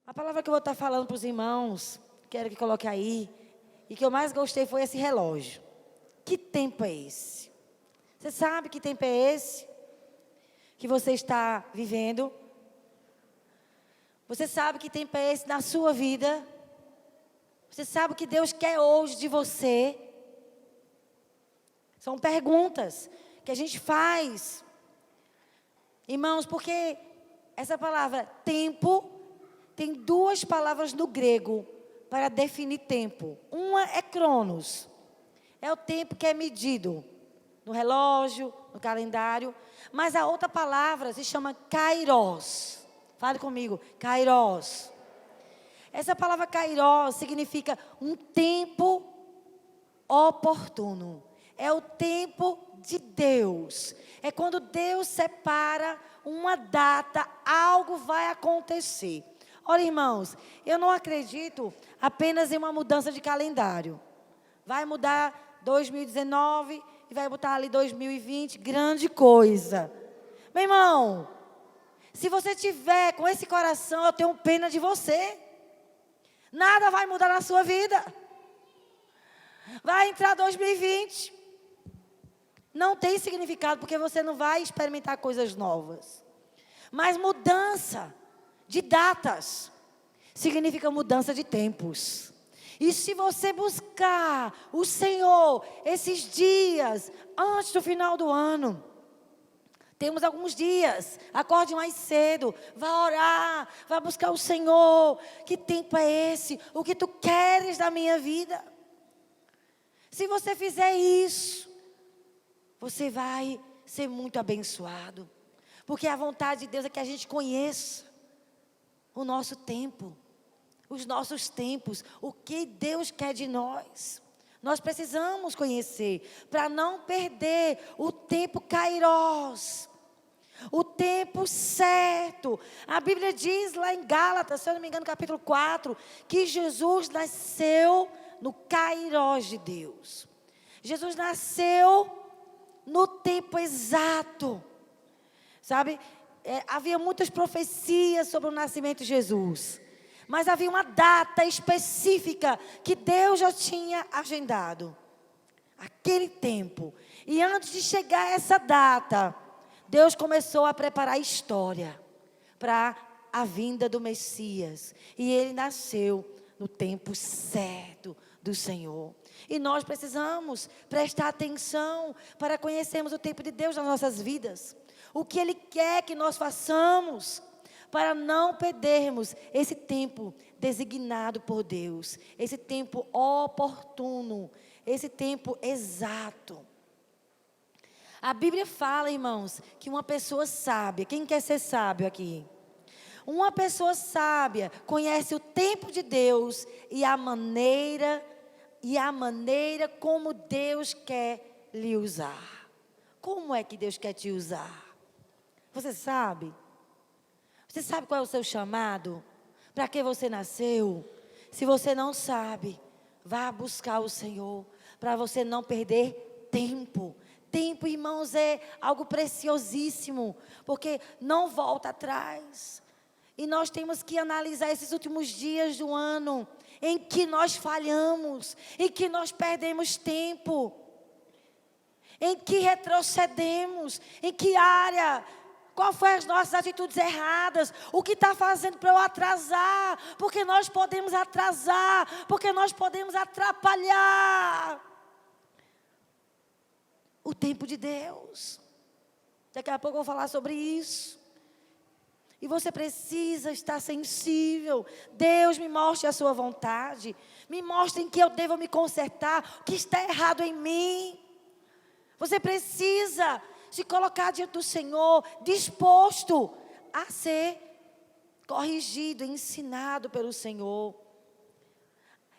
A palavra que eu vou estar falando para os irmãos, quero que coloque aí, e que eu mais gostei foi esse relógio. Que tempo é esse? Você sabe que tempo é esse que você está vivendo? Você sabe que tempo é esse na sua vida? Você sabe o que Deus quer hoje de você? São perguntas que a gente faz. Irmãos, porque essa palavra tempo tem duas palavras no grego para definir tempo. Uma é cronos, é o tempo que é medido no relógio, no calendário. Mas a outra palavra se chama kairos. Fale comigo, kairos. Essa palavra kairos significa um tempo oportuno. É o tempo de Deus. É quando Deus separa uma data, algo vai acontecer. Olha, irmãos, eu não acredito apenas em uma mudança de calendário. Vai mudar 2019 e vai botar ali 2020, grande coisa. Meu irmão, se você tiver com esse coração, eu tenho pena de você. Nada vai mudar na sua vida. Vai entrar 2020. Não tem significado, porque você não vai experimentar coisas novas. Mas mudança de datas significa mudança de tempos. E se você buscar o Senhor esses dias antes do final do ano, temos alguns dias, acorde mais cedo, vá orar, vá buscar o Senhor. Que tempo é esse? O que tu queres da minha vida? Se você fizer isso, você vai ser muito abençoado. Porque a vontade de Deus é que a gente conheça o nosso tempo, os nossos tempos, o que Deus quer de nós. Nós precisamos conhecer, para não perder o tempo kairos, o tempo certo. A Bíblia diz lá em Gálatas, se eu não me engano, capítulo 4, que Jesus nasceu no kairos de Deus. Jesus nasceu no tempo exato. Sabe, havia muitas profecias sobre o nascimento de Jesus. Mas havia uma data específica que Deus já tinha agendado. Aquele tempo. E antes de chegar a essa data, Deus começou a preparar a história para a vinda do Messias. E ele nasceu no tempo certo do Senhor. E nós precisamos prestar atenção para conhecermos o tempo de Deus nas nossas vidas. O que Ele quer que nós façamos para não perdermos esse tempo designado por Deus. Esse tempo oportuno, esse tempo exato. A Bíblia fala, irmãos, que uma pessoa sábia, quem quer ser sábio aqui? Uma pessoa sábia conhece o tempo de Deus e a maneira como Deus quer lhe usar. Como é que Deus quer te usar? Você sabe? Você sabe qual é o seu chamado? Para que você nasceu? Se você não sabe, vá buscar o Senhor, para você não perder tempo. Tempo, irmãos, é algo preciosíssimo, porque não volta atrás. E nós temos que analisar esses últimos dias do ano, em que nós falhamos, em que nós perdemos tempo, em que retrocedemos, em que área, qual foi as nossas atitudes erradas, o que está fazendo para eu atrasar, porque nós podemos atrasar, porque nós podemos atrapalhar o tempo de Deus. Daqui a pouco eu vou falar sobre isso. E você precisa estar sensível. Deus, me mostre a sua vontade. Me mostre em que eu devo me consertar. O que está errado em mim. Você precisa se colocar diante do Senhor, disposto a ser corrigido, ensinado pelo Senhor.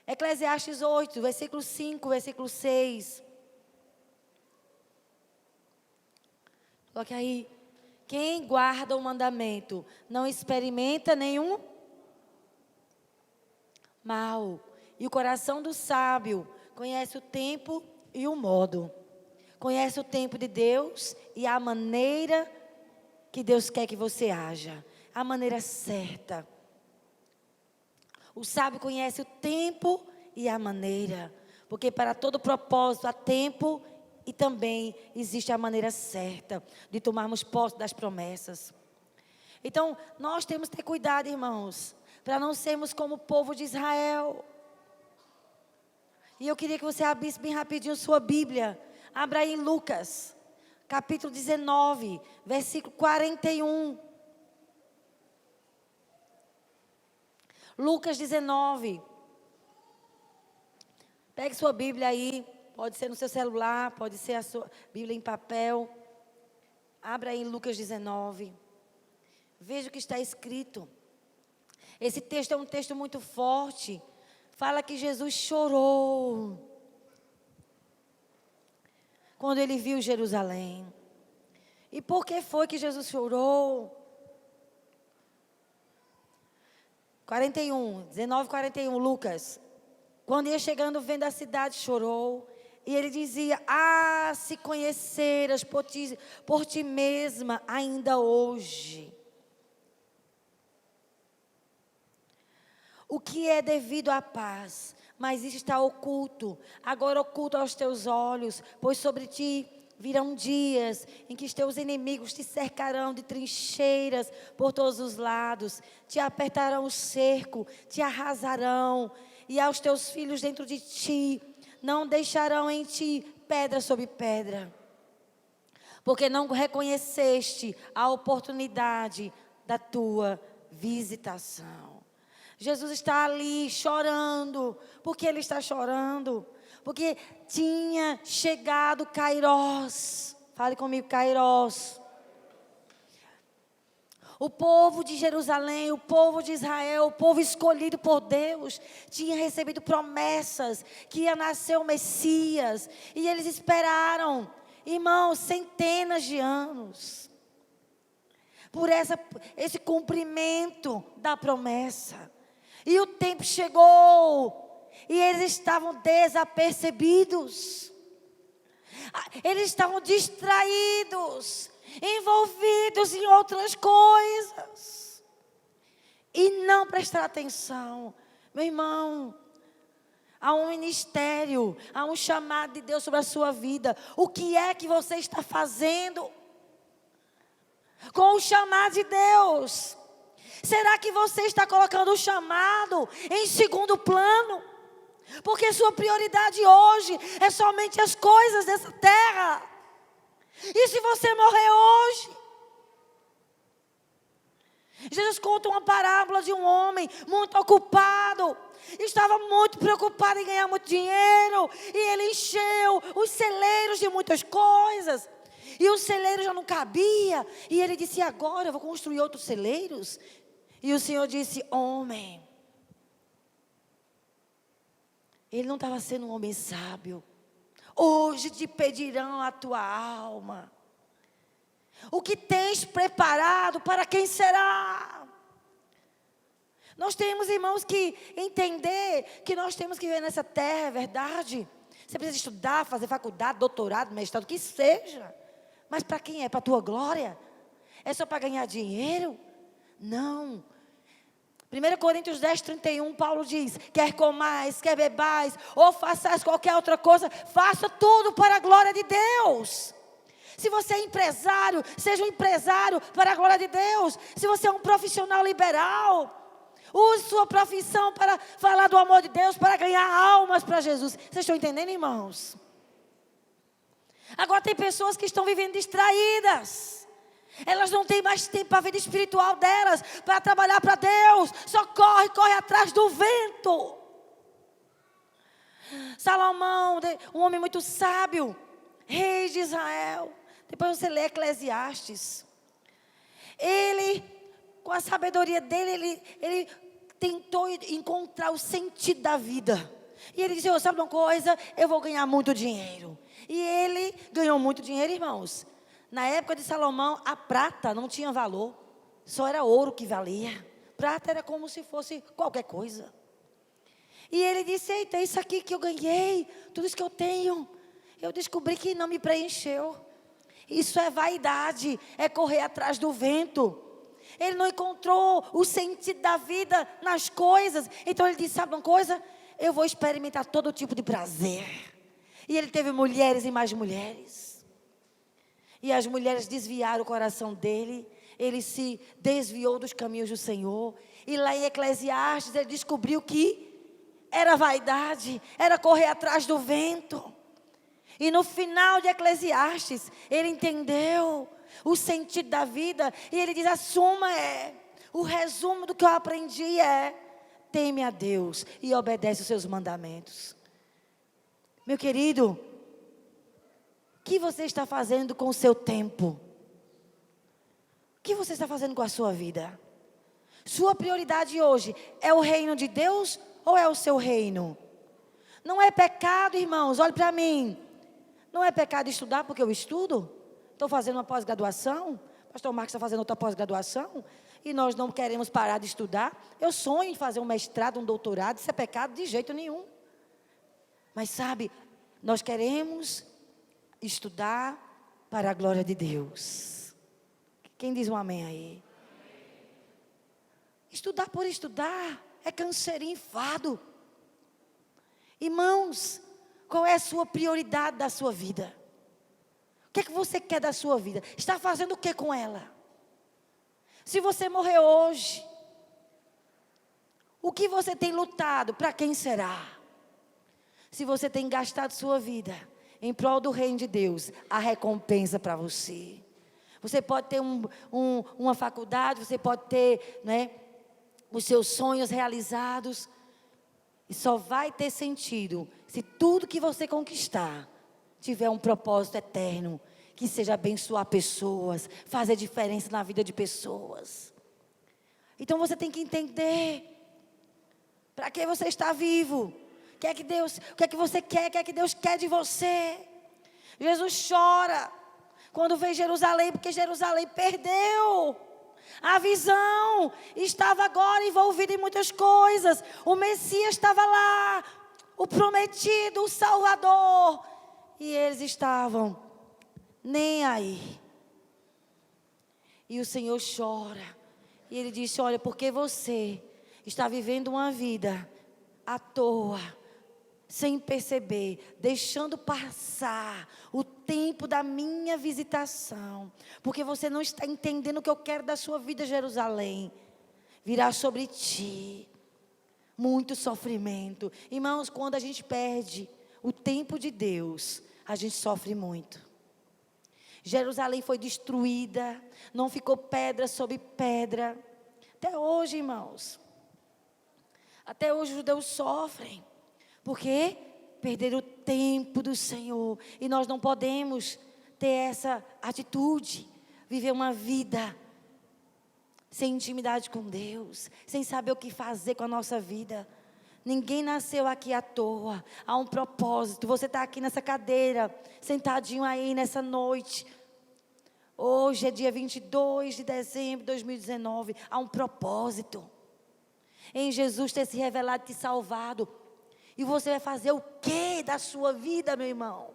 Eclesiastes 8, versículo 5, versículo 6. Coloque aí. Quem guarda o mandamento não experimenta nenhum mal. E o coração do sábio conhece o tempo e o modo. Conhece o tempo de Deus e a maneira que Deus quer que você haja. A maneira certa. O sábio conhece o tempo e a maneira, porque para todo propósito há tempo e também existe a maneira certa de tomarmos posse das promessas. Então, nós temos que ter cuidado, irmãos, para não sermos como o povo de Israel. E eu queria que você abrisse bem rapidinho sua Bíblia. Abra aí em Lucas, capítulo 19, versículo 41. Lucas 19. Pegue sua Bíblia aí. Pode ser no seu celular, pode ser a sua Bíblia em papel. Abra aí em Lucas 19. Veja o que está escrito. Esse texto é um texto muito forte. Fala que Jesus chorou quando ele viu Jerusalém. E por que foi que Jesus chorou? 19:41, Lucas. Quando ia chegando, vendo a cidade, chorou. E ele dizia: ah, se conheceras por ti mesma ainda hoje o que é devido à paz, mas isso está oculto, agora oculto aos teus olhos, pois sobre ti virão dias em que os teus inimigos te cercarão de trincheiras por todos os lados, te apertarão o cerco, te arrasarão, e aos teus filhos dentro de ti, não deixarão em ti pedra sobre pedra, porque não reconheceste a oportunidade da tua visitação. Jesus está ali chorando. Por que ele está chorando? Porque tinha chegado Kairós. Fale comigo, Kairós. O povo de Jerusalém, o povo de Israel, o povo escolhido por Deus, tinha recebido promessas que ia nascer o Messias. E eles esperaram, irmãos, centenas de anos por esse cumprimento da promessa. E o tempo chegou, e eles estavam desapercebidos, eles estavam distraídos, envolvidos em outras coisas, e não prestaram atenção. Meu irmão, há um ministério, há um chamado de Deus sobre a sua vida. O que é que você está fazendo com o chamado de Deus? Será que você está colocando o chamado em segundo plano? Porque sua prioridade hoje é somente as coisas dessa terra. E se você morrer hoje? Jesus conta uma parábola de um homem muito ocupado. Estava muito preocupado em ganhar muito dinheiro. E ele encheu os celeiros de muitas coisas. E o celeiro já não cabia. E ele disse: agora eu vou construir outros celeiros? E o Senhor disse: homem. Ele não estava sendo um homem sábio. Hoje te pedirão a tua alma. O que tens preparado, para quem será? Nós temos, irmãos, que entender que nós temos que viver nessa terra, é verdade. Você precisa estudar, fazer faculdade, doutorado, mestrado, o que seja. Mas para quem é? Para a tua glória? É só para ganhar dinheiro? Não. 1 Coríntios 10:31, Paulo diz: quer comais, quer bebais, ou façais qualquer outra coisa, faça tudo para a glória de Deus. Se você é empresário, seja um empresário para a glória de Deus. Se você é um profissional liberal, use sua profissão para falar do amor de Deus, para ganhar almas para Jesus. Vocês estão entendendo, irmãos? Agora tem pessoas que estão vivendo distraídas. Elas não têm mais tempo para a vida espiritual delas, para trabalhar para Deus. Só corre atrás do vento. Salomão, um homem muito sábio, rei de Israel. Depois você lê Eclesiastes. Ele, com a sabedoria dele, ele tentou encontrar o sentido da vida. E ele disse: sabe uma coisa? Eu vou ganhar muito dinheiro. E ele ganhou muito dinheiro, irmãos. Na época de Salomão, a prata não tinha valor. Só era ouro que valia. Prata era como se fosse qualquer coisa. E ele disse: eita, isso aqui que eu ganhei, tudo isso que eu tenho, eu descobri que não me preencheu. Isso é vaidade, é correr atrás do vento. Ele não encontrou o sentido da vida nas coisas. Então ele disse, sabe uma coisa? Eu vou experimentar todo tipo de prazer. E ele teve mulheres e mais mulheres. E as mulheres desviaram o coração dele. Ele se desviou dos caminhos do Senhor. E lá em Eclesiastes ele descobriu que era vaidade, era correr atrás do vento. E no final de Eclesiastes, ele entendeu o sentido da vida. E ele diz, a suma o resumo do que eu aprendi é: teme a Deus e obedece os seus mandamentos. Meu querido, o que você está fazendo com o seu tempo? O que você está fazendo com a sua vida? Sua prioridade hoje é o reino de Deus ou é o seu reino? Não é pecado, irmãos, olhe para mim. Não é pecado estudar porque eu estudo? Estou fazendo uma pós-graduação. Pastor Marcos está fazendo outra pós-graduação. E nós não queremos parar de estudar. Eu sonho em fazer um mestrado, um doutorado. Isso é pecado de jeito nenhum. Mas sabe, nós queremos estudar para a glória de Deus. Quem diz um amém aí? Estudar por estudar é canseirinho, enfado. Irmãos, qual é a sua prioridade da sua vida? O que é que você quer da sua vida? Está fazendo o que com ela? Se você morrer hoje, o que você tem lutado? Para quem será? Se você tem gastado sua vida em prol do reino de Deus, a recompensa para você. Você pode ter uma faculdade, você pode ter, né, os seus sonhos realizados. E só vai ter sentido se tudo que você conquistar tiver um propósito eterno, que seja abençoar pessoas, fazer diferença na vida de pessoas. Então você tem que entender para que você está vivo. O que é que você quer? O que é que Deus quer de você? Jesus chora quando vê Jerusalém, porque Jerusalém perdeu a visão, estava agora envolvida em muitas coisas. O Messias estava lá, o prometido, o Salvador, e eles estavam nem aí. E o Senhor chora, e Ele disse, olha, porque você está vivendo uma vida à toa, sem perceber, deixando passar o tempo da minha visitação, porque você não está entendendo o que eu quero da sua vida, Jerusalém. Virá sobre ti muito sofrimento. Irmãos, quando a gente perde o tempo de Deus, a gente sofre muito. Jerusalém foi destruída, não ficou pedra sobre pedra. Até hoje, irmãos, até hoje os judeus sofrem. Porque perderam o tempo do Senhor. E nós não podemos ter essa atitude. Viver uma vida sem intimidade com Deus. Sem saber o que fazer com a nossa vida. Ninguém nasceu aqui à toa. Há um propósito. Você está aqui nessa cadeira, sentadinho aí nessa noite. Hoje é dia 22 de dezembro de 2019. Há um propósito. Em Jesus ter se revelado e te salvado. E você vai fazer o que da sua vida, meu irmão?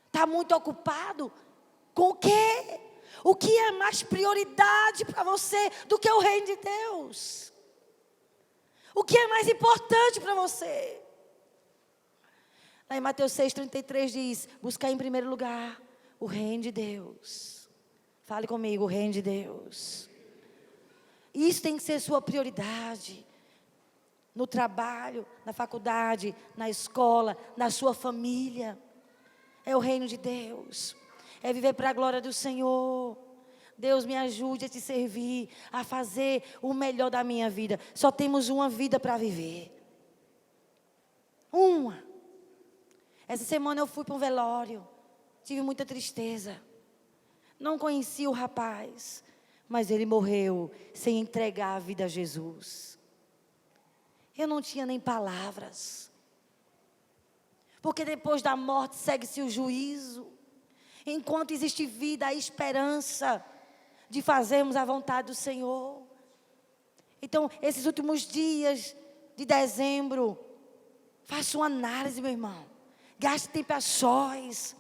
Está muito ocupado com o quê? O que é mais prioridade para você do que o reino de Deus? O que é mais importante para você? Lá em Mateus 6,33 diz, buscar em primeiro lugar o reino de Deus. Fale comigo, o reino de Deus. Isso tem que ser sua prioridade. No trabalho, na faculdade, na escola, na sua família. É o reino de Deus. É viver para a glória do Senhor. Deus me ajude a te servir, a fazer o melhor da minha vida. Só temos uma vida para viver. Uma. Essa semana eu fui para um velório. Tive muita tristeza. Não conheci o rapaz, mas ele morreu sem entregar a vida a Jesus. Eu não tinha nem palavras. Porque depois da morte segue-se o juízo. Enquanto existe vida, há esperança de fazermos a vontade do Senhor. Então, esses últimos dias de dezembro, faça uma análise, meu irmão. Gaste tempo a sós.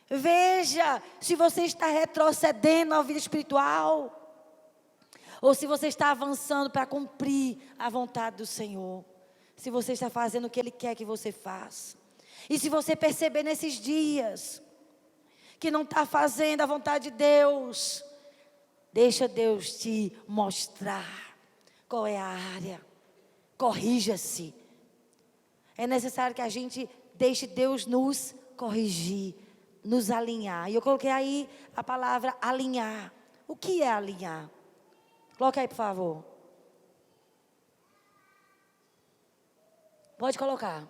Veja se você está retrocedendo na vida espiritual. ou se você está avançando para cumprir a vontade do Senhor. Se você está fazendo o que Ele quer que você faça. E se você perceber nesses dias que não está fazendo a vontade de Deus, deixa Deus te mostrar qual é a área. Corrija-se. É necessário que a gente deixe Deus nos corrigir, nos alinhar. E eu coloquei aí a palavra alinhar. O que é alinhar? Coloca aí, por favor. Pode colocar.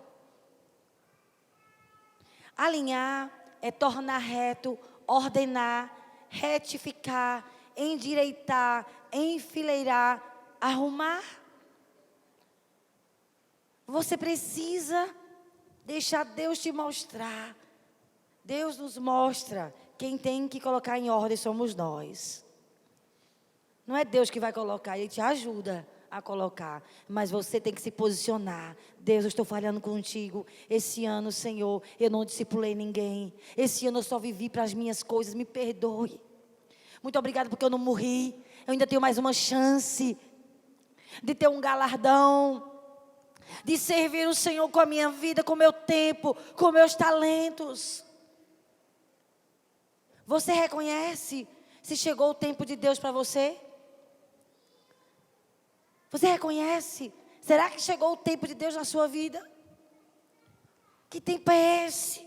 Alinhar é tornar reto, ordenar, retificar, endireitar, enfileirar, arrumar. Você precisa deixar Deus te mostrar. Deus nos mostra. Quem tem que colocar em ordem somos nós. Não é Deus que vai colocar, Ele te ajuda a colocar. Mas você tem que se posicionar. Deus, eu estou falhando contigo. Esse ano, Senhor, eu não discipulei ninguém. Esse ano eu só vivi para as minhas coisas. Me perdoe. Muito obrigada porque eu não morri. Eu ainda tenho mais uma chance de ter um galardão. De servir o Senhor com a minha vida, com o meu tempo, com meus talentos. Você reconhece se chegou o tempo de Deus para você? Você reconhece? Será que chegou o tempo de Deus na sua vida? Que tempo é esse?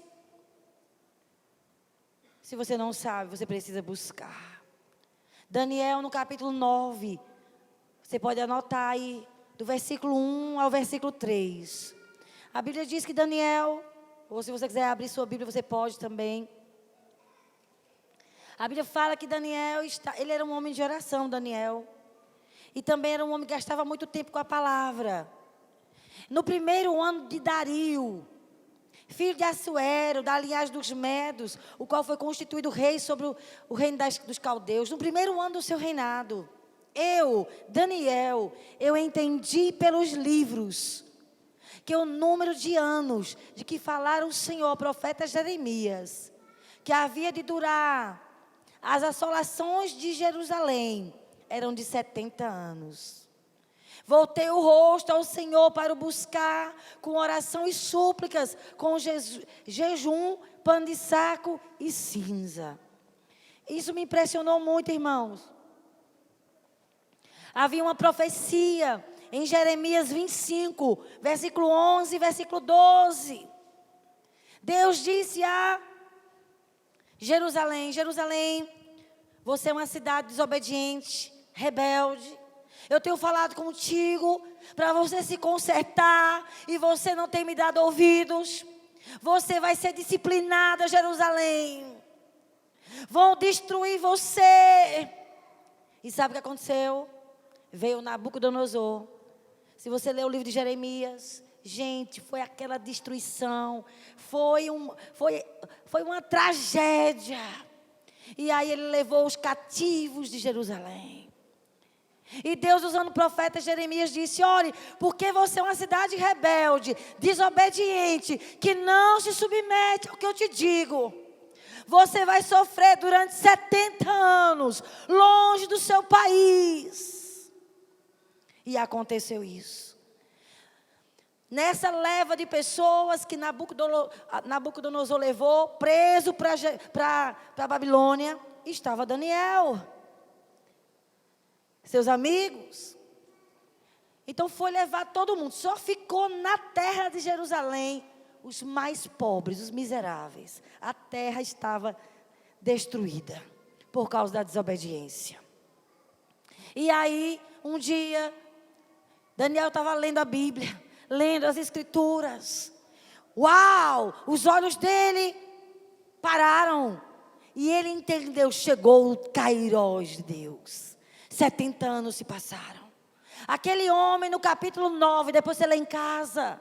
Se você não sabe, você precisa buscar. Daniel no capítulo 9. Você pode anotar aí. Do versículo 1 ao versículo 3. A Bíblia diz que Daniel, ou se você quiser abrir sua Bíblia, você pode também. A Bíblia fala que Daniel, ele era um homem de oração, Daniel. E também era um homem que gastava muito tempo com a palavra. No primeiro ano de Dario, filho de Assuero, da linhagem dos Medos, o qual foi constituído rei sobre o reino dos caldeus. No primeiro ano do seu reinado. Daniel, eu entendi pelos livros que o número de anos de que falara o Senhor, profeta Jeremias, que havia de durar as assolações de Jerusalém, eram de 70 anos. Voltei o rosto ao Senhor para o buscar com oração e súplicas, com jejum, pano de saco e cinza. Isso me impressionou muito, irmãos. Havia uma profecia em Jeremias 25, versículo 11, versículo 12. Deus disse a Jerusalém: Jerusalém, você é uma cidade desobediente, rebelde. Eu tenho falado contigo para você se consertar e você não tem me dado ouvidos. Você vai ser disciplinada, Jerusalém. Vão destruir você. E sabe o que aconteceu? Veio Nabucodonosor. Se você ler o livro de Jeremias, gente, foi aquela destruição. Foi uma tragédia. E aí ele levou os cativos de Jerusalém. E Deus, usando o profeta Jeremias, disse: olhe, porque você é uma cidade rebelde, desobediente, que não se submete ao que eu te digo. Você vai sofrer durante 70 anos, longe do seu país. E aconteceu isso. Nessa leva de pessoas que Nabucodonosor levou, preso para a Babilônia, estava Daniel. Seus amigos. Então foi levar todo mundo. Só ficou na terra de Jerusalém os mais pobres, os miseráveis. A terra estava destruída por causa da desobediência. E aí, um dia, Daniel estava lendo a Bíblia, lendo as Escrituras. Uau! Os olhos dele pararam. E ele entendeu, chegou o Kairós de Deus. 70 anos se passaram. Aquele homem no capítulo 9, depois você lê em casa,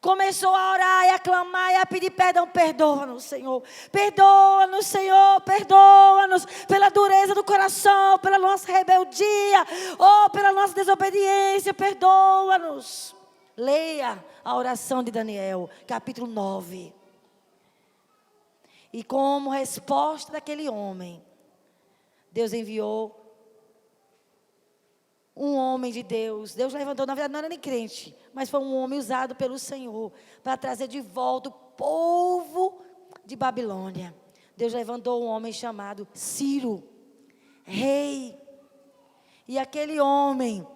começou a orar e a clamar e a pedir perdão. Perdoa-nos, Senhor. Perdoa-nos, Senhor. Perdoa-nos pela dureza do coração, pela nossa rebeldia, pela nossa desobediência. Perdoa-nos. Leia a oração de Daniel, capítulo 9. E como resposta daquele homem, Deus enviou um homem de Deus. Deus levantou, na verdade não era nem crente, mas foi um homem usado pelo Senhor para trazer de volta o povo de Babilônia. Deus levantou um homem chamado Ciro, rei. E aquele homem,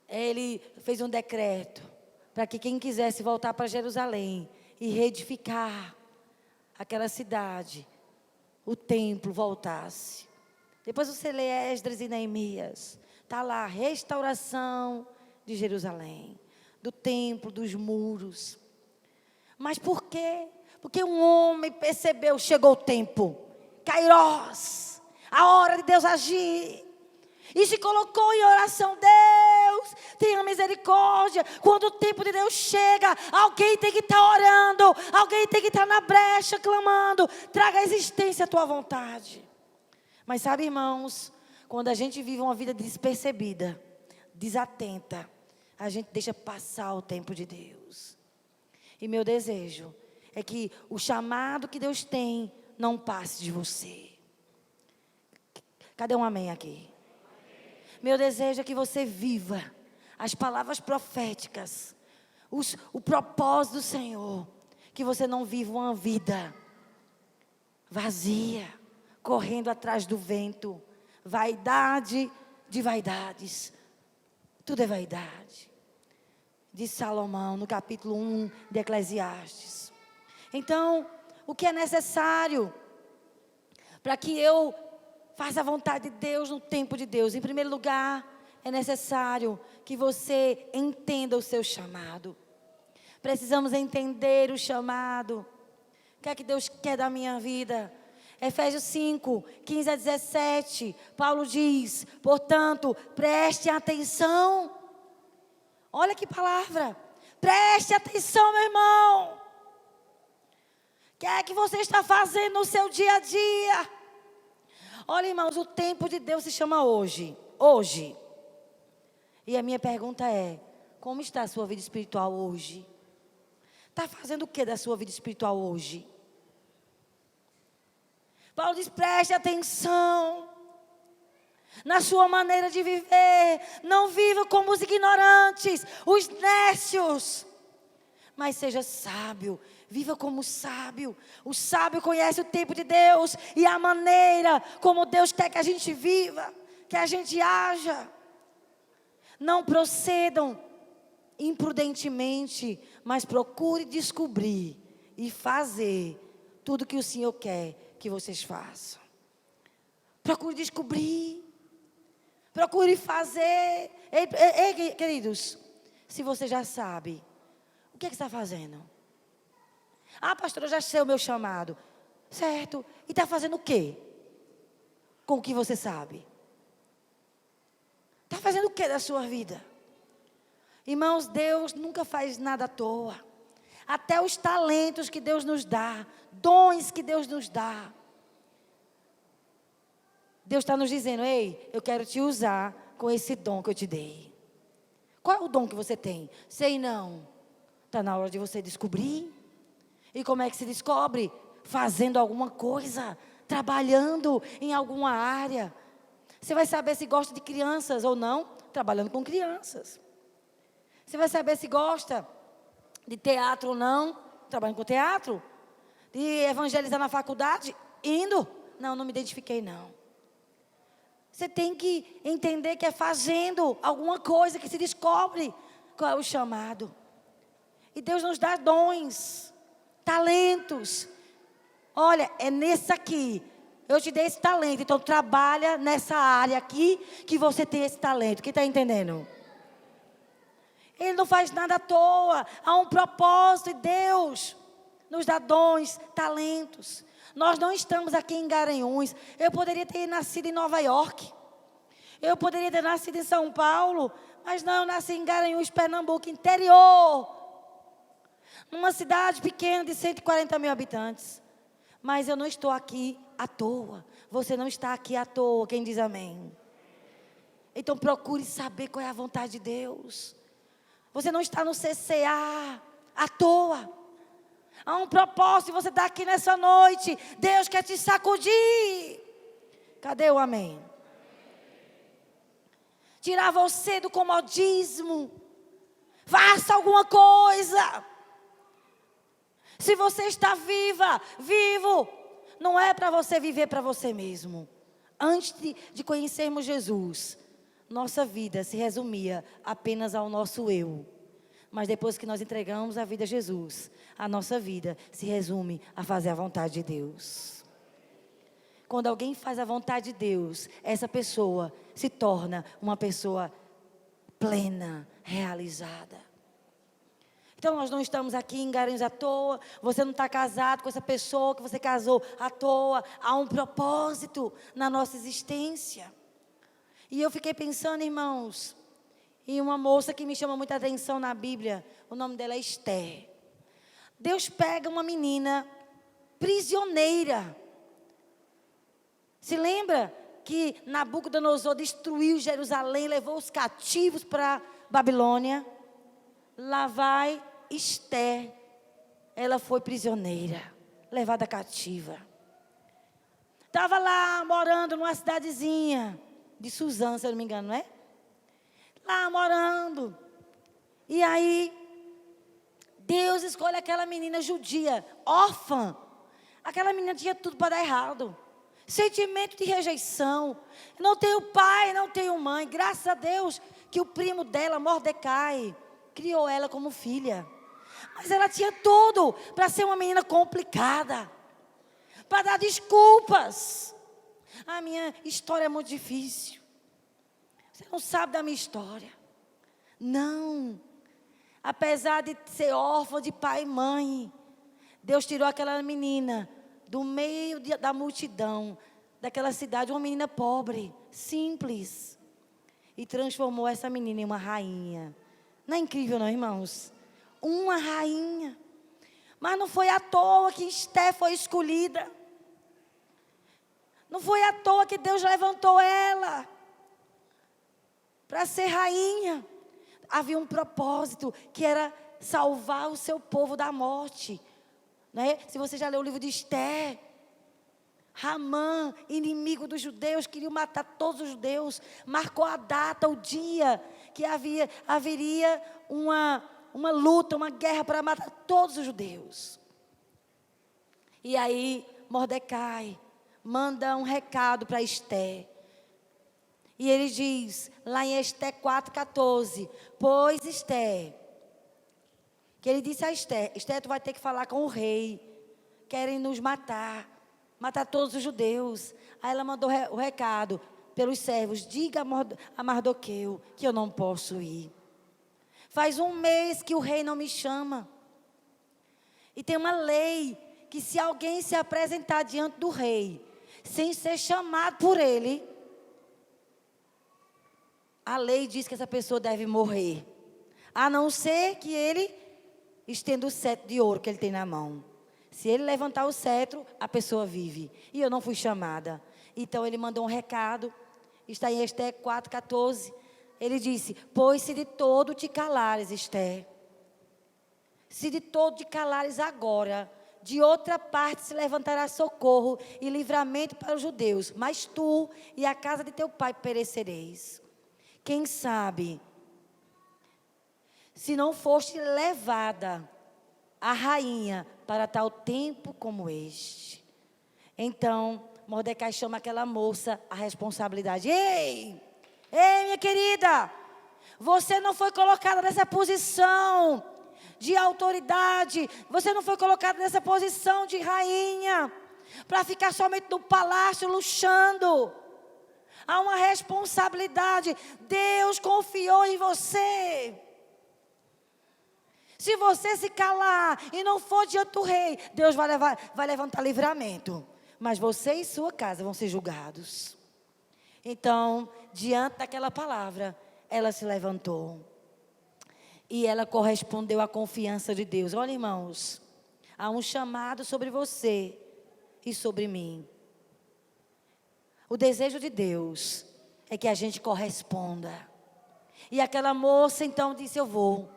ele fez um decreto para que quem quisesse voltar para Jerusalém e reedificar aquela cidade, o templo voltasse. Depois você lê Esdras e Neemias, está lá, restauração de Jerusalém, do templo, dos muros. Mas por quê? Porque um homem percebeu, chegou o tempo, Kairós, a hora de Deus agir. E se colocou em oração: Deus, tenha misericórdia. Quando o tempo de Deus chega, alguém tem que estar orando, alguém tem que estar na brecha, clamando: traga à existência a tua vontade. Mas sabe, irmãos, quando a gente vive uma vida despercebida, desatenta, a gente deixa passar o tempo de Deus. E meu desejo é que o chamado que Deus tem não passe de você. Cadê um amém aqui? Meu desejo é que você viva as palavras proféticas, o propósito do Senhor. Que você não viva uma vida vazia, correndo atrás do vento. Vaidade de vaidades. Tudo é vaidade. Diz Salomão no capítulo 1 de Eclesiastes. Então, o que é necessário para que eu faça a vontade de Deus no tempo de Deus? Em primeiro lugar, é necessário que você entenda o seu chamado. Precisamos entender o chamado. O que é que Deus quer da minha vida? Efésios 5, 15 a 17, Paulo diz: portanto, preste atenção. Olha que palavra. Preste atenção, meu irmão. O que é que você está fazendo no seu dia a dia? Olha, irmãos, o tempo de Deus se chama hoje. Hoje. E a minha pergunta é: como está a sua vida espiritual hoje? Está fazendo o que da sua vida espiritual hoje? Paulo diz: preste atenção na sua maneira de viver. Não viva como os ignorantes, os nécios, mas seja sábio. Viva como sábio. O sábio conhece o tempo de Deus e a maneira como Deus quer que a gente viva, que a gente haja. Não procedam imprudentemente, mas procure descobrir e fazer tudo que o Senhor quer que vocês façam. Procure descobrir. Procure fazer. Ei, queridos, se você já sabe, o que é que está fazendo? Ah, pastora, eu já sei o meu chamado. Certo. E está fazendo o quê? Com o que você sabe? Está fazendo o quê da sua vida? Irmãos, Deus nunca faz nada à toa. Até os talentos que Deus nos dá, dons que Deus nos dá. Deus está nos dizendo: ei, eu quero te usar com esse dom que eu te dei. Qual é o dom que você tem? Sei não. Está na hora de você descobrir. E como é que se descobre? Fazendo alguma coisa, trabalhando em alguma área. Você vai saber se gosta de crianças ou não, trabalhando com crianças. Você vai saber se gosta de teatro ou não, trabalhando com teatro. De evangelizar na faculdade, indo. Não me identifiquei não. Você tem que entender que é fazendo alguma coisa que se descobre qual é o chamado. E Deus nos dá dons, talentos. Olha, é nesse aqui. Eu te dei esse talento, então trabalha nessa área aqui que você tem esse talento. Quem está entendendo? Ele não faz nada à toa. Há um propósito e Deus nos dá dons, talentos. Nós não estamos aqui em Garanhuns. Eu poderia ter nascido em Nova York. Eu poderia ter nascido em São Paulo. Mas não, eu nasci em Garanhuns, Pernambuco, interior. Numa cidade pequena de 140 mil habitantes. Mas eu não estou aqui à toa. Você não está aqui à toa. Quem diz amém? Então procure saber qual é a vontade de Deus. Você não está no CCA à toa. Há um propósito e você está aqui nessa noite. Deus quer te sacudir. Cadê o amém? tirar você do comodismo. Faça alguma coisa. Se você está vivo, não é para você viver para você mesmo. Antes de conhecermos Jesus, nossa vida se resumia apenas ao nosso eu. Mas depois que nós entregamos a vida a Jesus, a nossa vida se resume a fazer a vontade de Deus. Quando alguém faz a vontade de Deus, essa pessoa se torna uma pessoa plena, realizada. Então nós não estamos aqui em Garanhuns à toa. Você não está casado com essa pessoa que você casou à toa. Há um propósito na nossa existência. E eu fiquei pensando, irmãos, em uma moça que me chama muita atenção na Bíblia. O nome dela é Esther. Deus pega uma menina prisioneira. Se lembra que Nabucodonosor destruiu Jerusalém, levou os cativos para Babilônia? Lá vai Esther. Ela foi prisioneira, levada cativa. Estava lá morando numa cidadezinha de Suzã, se eu não me engano, não é? Lá morando. E aí, Deus escolhe aquela menina judia, órfã. Aquela menina tinha tudo para dar errado. Sentimento de rejeição. Não tenho pai, não tenho mãe. Graças a Deus que o primo dela, Mordecai, criou ela como filha. Mas ela tinha tudo para ser uma menina complicada. Para dar desculpas. A minha história é muito difícil. Você não sabe da minha história. Não. Apesar de ser órfã de pai e mãe, Deus tirou aquela menina do meio da multidão, daquela cidade, uma menina pobre, simples, e transformou essa menina em uma rainha. Não é incrível não, irmãos? Uma rainha. Mas não foi à toa que Esther foi escolhida. Não foi à toa que Deus levantou ela para ser rainha. Havia um propósito, que era salvar o seu povo da morte. Não é? Se você já leu o livro de Esther, Ramã, inimigo dos judeus, queria matar todos os judeus, marcou a data, o dia que haveria uma luta, uma guerra para matar todos os judeus. E aí Mordecai manda um recado para Esther. E ele diz, lá em Esther 4,14, pois Esther, que ele disse a Esther, Esther, tu vai ter que falar com o rei, querem nos matar todos os judeus. Aí ela mandou o recado pelos servos, diga a Mardoqueu que eu não posso ir. Faz 1 mês que o rei não me chama. E tem uma lei, que se alguém se apresentar diante do rei, sem ser chamado por ele, a lei diz que essa pessoa deve morrer. A não ser que ele estenda o cetro de ouro que ele tem na mão. Se ele levantar o cetro, a pessoa vive. E eu não fui chamada. Então ele mandou um recado. Está em Esther 4,14. Ele disse, pois se de todo te calares, Esther. Se de todo te calares agora, de outra parte se levantará socorro e livramento para os judeus. Mas tu e a casa de teu pai perecereis. Quem sabe, se não foste levada a rainha para tal tempo como este. Então, Mordecai chama aquela moça à responsabilidade. Ei, minha querida, você não foi colocada nessa posição de autoridade, você não foi colocada nessa posição de rainha, para ficar somente no palácio luxando. Há uma responsabilidade, Deus confiou em você. Se você se calar e não for diante do rei, Deus vai levantar livramento. Mas você e sua casa vão ser julgados. Então, diante daquela palavra, ela se levantou. E ela correspondeu à confiança de Deus. Olha, irmãos, há um chamado sobre você e sobre mim. O desejo de Deus é que a gente corresponda. E aquela moça então disse, eu vou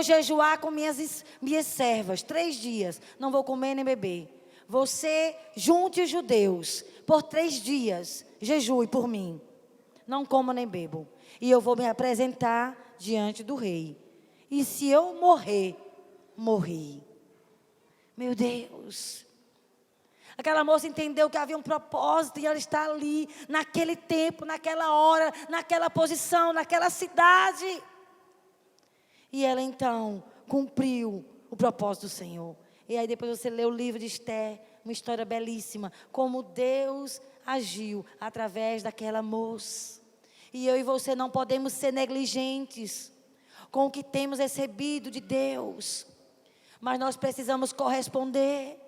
jejuar com minhas servas 3 dias, não vou comer nem beber. Você junte os judeus por 3 dias, jejue por mim. não como nem bebo. E eu vou me apresentar diante do rei. E se eu morrer, morri. Meu Deus. Aquela moça entendeu que havia um propósito e ela está ali, naquele tempo, naquela hora, naquela posição, naquela cidade. E ela então cumpriu o propósito do Senhor. E aí depois você lê o livro de Esther, uma história belíssima, como Deus agiu através daquela moça. E eu e você não podemos ser negligentes com o que temos recebido de Deus. Mas nós precisamos corresponder.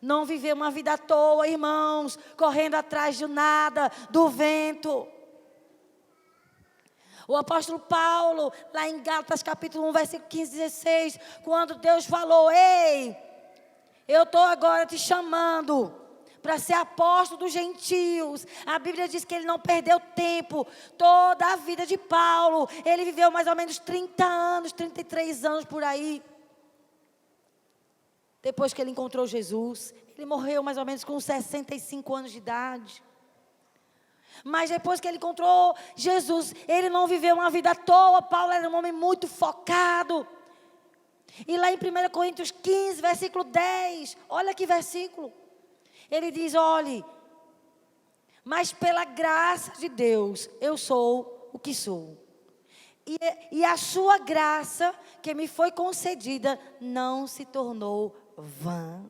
Não viver uma vida à toa, irmãos, correndo atrás de nada, do vento. O apóstolo Paulo, lá em Gálatas capítulo 1, versículo 15 e 16, quando Deus falou: ei, eu estou agora te chamando para ser apóstolo dos gentios. A Bíblia diz que ele não perdeu tempo. Toda a vida de Paulo, ele viveu mais ou menos 30 anos, 33 anos por aí. Depois que ele encontrou Jesus, ele morreu mais ou menos com 65 anos de idade. Mas depois que ele encontrou Jesus, ele não viveu uma vida à toa. Paulo era um homem muito focado. E lá em 1 Coríntios 15, versículo 10, olha que versículo. Ele diz: olhe, mas pela graça de Deus, eu sou o que sou. E a sua graça que me foi concedida não se tornou vã.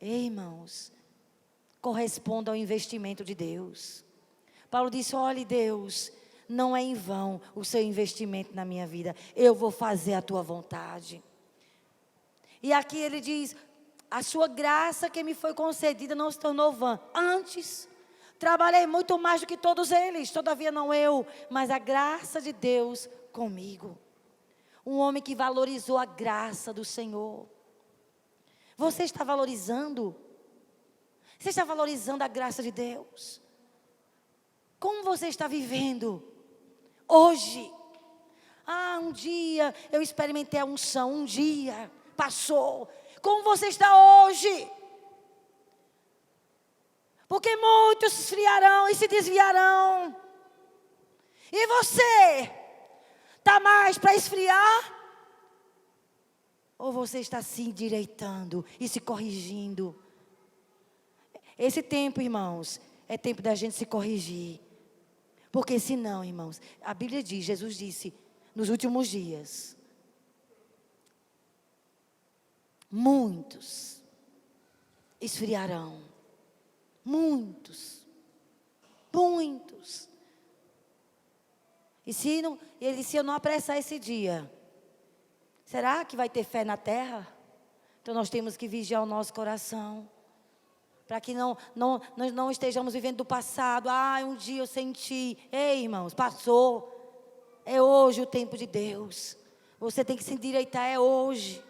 Ei, irmãos, corresponda ao investimento de Deus. Paulo disse: olhe, Deus, não é em vão o seu investimento na minha vida. Eu vou fazer a tua vontade. E aqui ele diz: a sua graça que me foi concedida não se tornou vã. Antes, trabalhei muito mais do que todos eles. Todavia não eu, mas a graça de Deus comigo. Um homem que valorizou a graça do Senhor. Você está valorizando? Você está valorizando a graça de Deus? Como você está vivendo hoje? Ah, um dia eu experimentei a unção, um dia passou. Como você está hoje? Porque muitos se esfriarão e se desviarão. E você? Está mais para esfriar? Ou você está se endireitando e se corrigindo? Esse tempo, irmãos, é tempo da gente se corrigir. Porque senão, irmãos, a Bíblia diz, Jesus disse, nos últimos dias, muitos esfriarão. Muitos. Muitos. E se ele disse: eu não apressar esse dia, será que vai ter fé na terra? Então nós temos que vigiar o nosso coração. Para que nós não estejamos vivendo do passado. Ah, um dia eu senti. Ei, irmãos, passou. É hoje o tempo de Deus. Você tem que se endireitar, é hoje.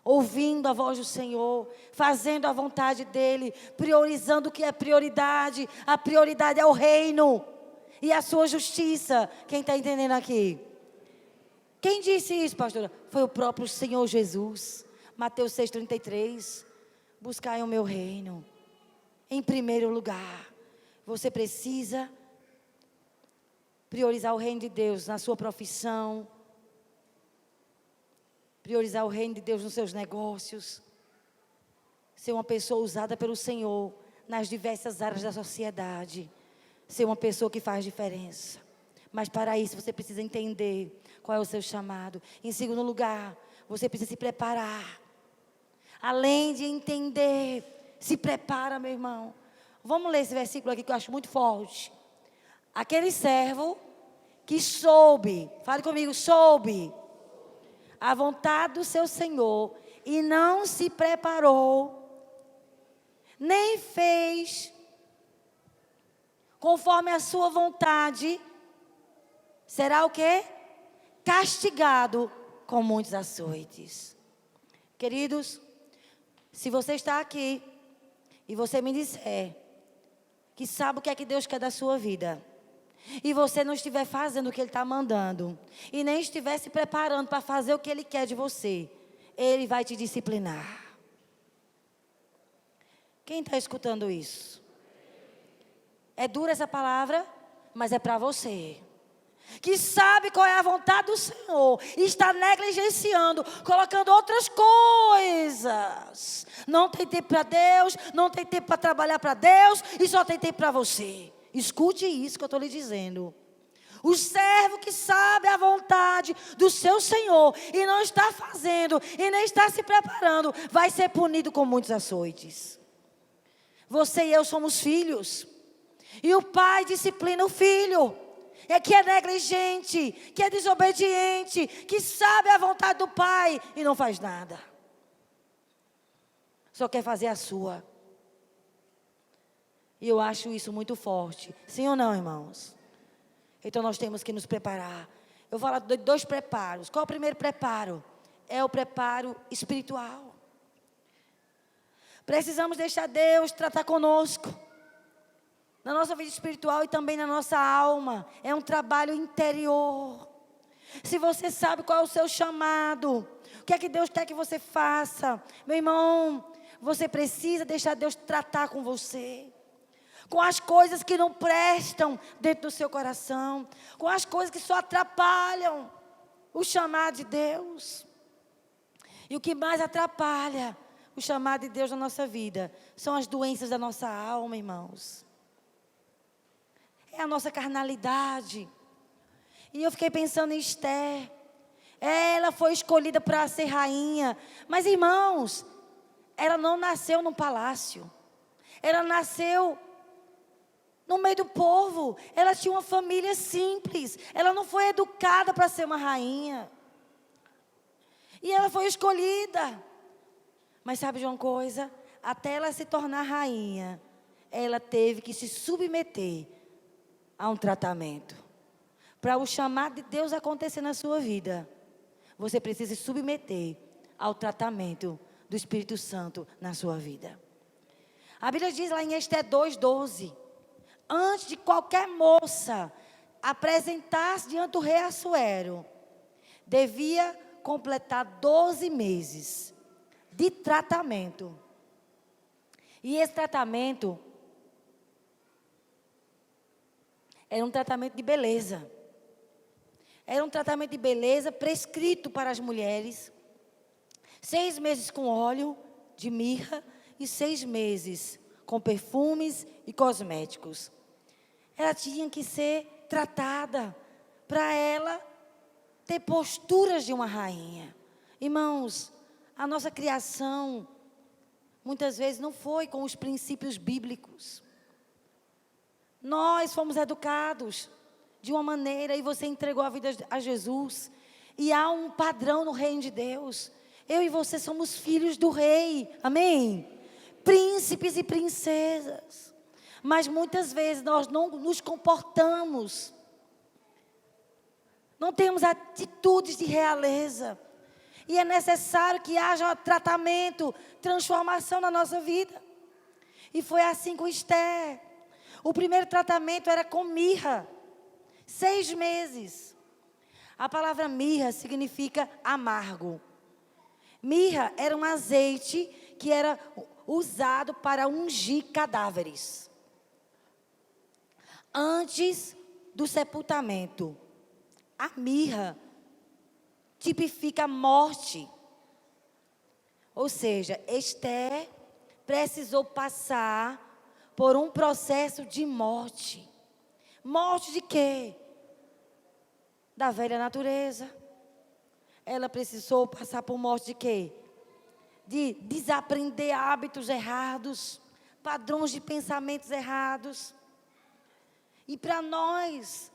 Ouvindo a voz do Senhor, fazendo a vontade dEle, priorizando o que é prioridade. A prioridade é o reino e a sua justiça. Quem está entendendo aqui? Quem disse isso, pastora? Foi o próprio Senhor Jesus. Mateus 6,33. Buscai o meu reino em primeiro lugar. Você precisa priorizar o reino de Deus na sua profissão. Priorizar o reino de Deus nos seus negócios. Ser uma pessoa usada pelo Senhor nas diversas áreas da sociedade. Ser uma pessoa que faz diferença. Mas para isso você precisa entender qual é o seu chamado. Em segundo lugar, você precisa se preparar. Além de entender, se prepara, meu irmão. Vamos ler esse versículo aqui que eu acho muito forte. Aquele servo que soube, fale comigo, soube a vontade do seu Senhor e não se preparou, nem fez conforme a sua vontade, será o quê? Castigado com muitos açoites. Queridos, se você está aqui e você me disser que sabe o que é que Deus quer da sua vida, e você não estiver fazendo o que Ele está mandando, e nem estiver se preparando para fazer o que Ele quer de você, Ele vai te disciplinar. Quem está escutando isso? É dura essa palavra, mas é para você. Que sabe qual é a vontade do Senhor e está negligenciando, colocando outras coisas. Não tem tempo para Deus, não tem tempo para trabalhar para Deus e só tem tempo para você. Escute isso que eu estou lhe dizendo. O servo que sabe a vontade do seu Senhor e não está fazendo e nem está se preparando, vai ser punido com muitos açoites. Você e eu somos filhos. E o pai disciplina o filho. É que é negligente, que é desobediente, que sabe a vontade do pai e não faz nada. Só quer fazer a sua. E eu acho isso muito forte. Sim ou não, irmãos? Então nós temos que nos preparar. Eu vou falar de 2 preparos. Qual é o primeiro preparo? É o preparo espiritual. Precisamos deixar Deus tratar conosco. Na nossa vida espiritual e também na nossa alma. É um trabalho interior. Se você sabe qual é o seu chamado, o que é que Deus quer que você faça, meu irmão, você precisa deixar Deus tratar com você. Com as coisas que não prestam dentro do seu coração. Com as coisas que só atrapalham o chamado de Deus. E o que mais atrapalha o chamado de Deus na nossa vida são as doenças da nossa alma, irmãos. É a nossa carnalidade. E eu fiquei pensando em Esther. Ela foi escolhida para ser rainha. Mas, irmãos, ela não nasceu num palácio. Ela nasceu no meio do povo. Ela tinha uma família simples. Ela não foi educada para ser uma rainha. E ela foi escolhida. Mas sabe de uma coisa? Até ela se tornar rainha, ela teve que se submeter a um tratamento. Para o chamado de Deus acontecer na sua vida, você precisa se submeter ao tratamento do Espírito Santo na sua vida. A Bíblia diz lá em Esther 2:12, antes de qualquer moça apresentar-se diante do rei Assuero, devia completar 12 meses de tratamento. E esse tratamento era um tratamento de beleza. Era um tratamento de beleza prescrito para as mulheres. 6 meses com óleo de mirra e 6 meses com perfumes e cosméticos. Ela tinha que ser tratada para ela ter posturas de uma rainha. Irmãos, a nossa criação muitas vezes não foi com os princípios bíblicos. Nós fomos educados de uma maneira e você entregou a vida a Jesus. E há um padrão no reino de Deus. Eu e você somos filhos do rei. Amém? Príncipes e princesas. Mas muitas vezes nós não nos comportamos. Não temos atitudes de realeza. E é necessário que haja tratamento, transformação na nossa vida. E foi assim com Esther. O primeiro tratamento era com mirra. 6 meses. A palavra mirra significa amargo. Mirra era um azeite que era usado para ungir cadáveres. Antes do sepultamento. A mirra tipifica a morte. Ou seja, Esther precisou passar por um processo de morte. Morte de quê? Da velha natureza. Ela precisou passar por morte de quê? De desaprender hábitos errados, padrões de pensamentos errados. E para nós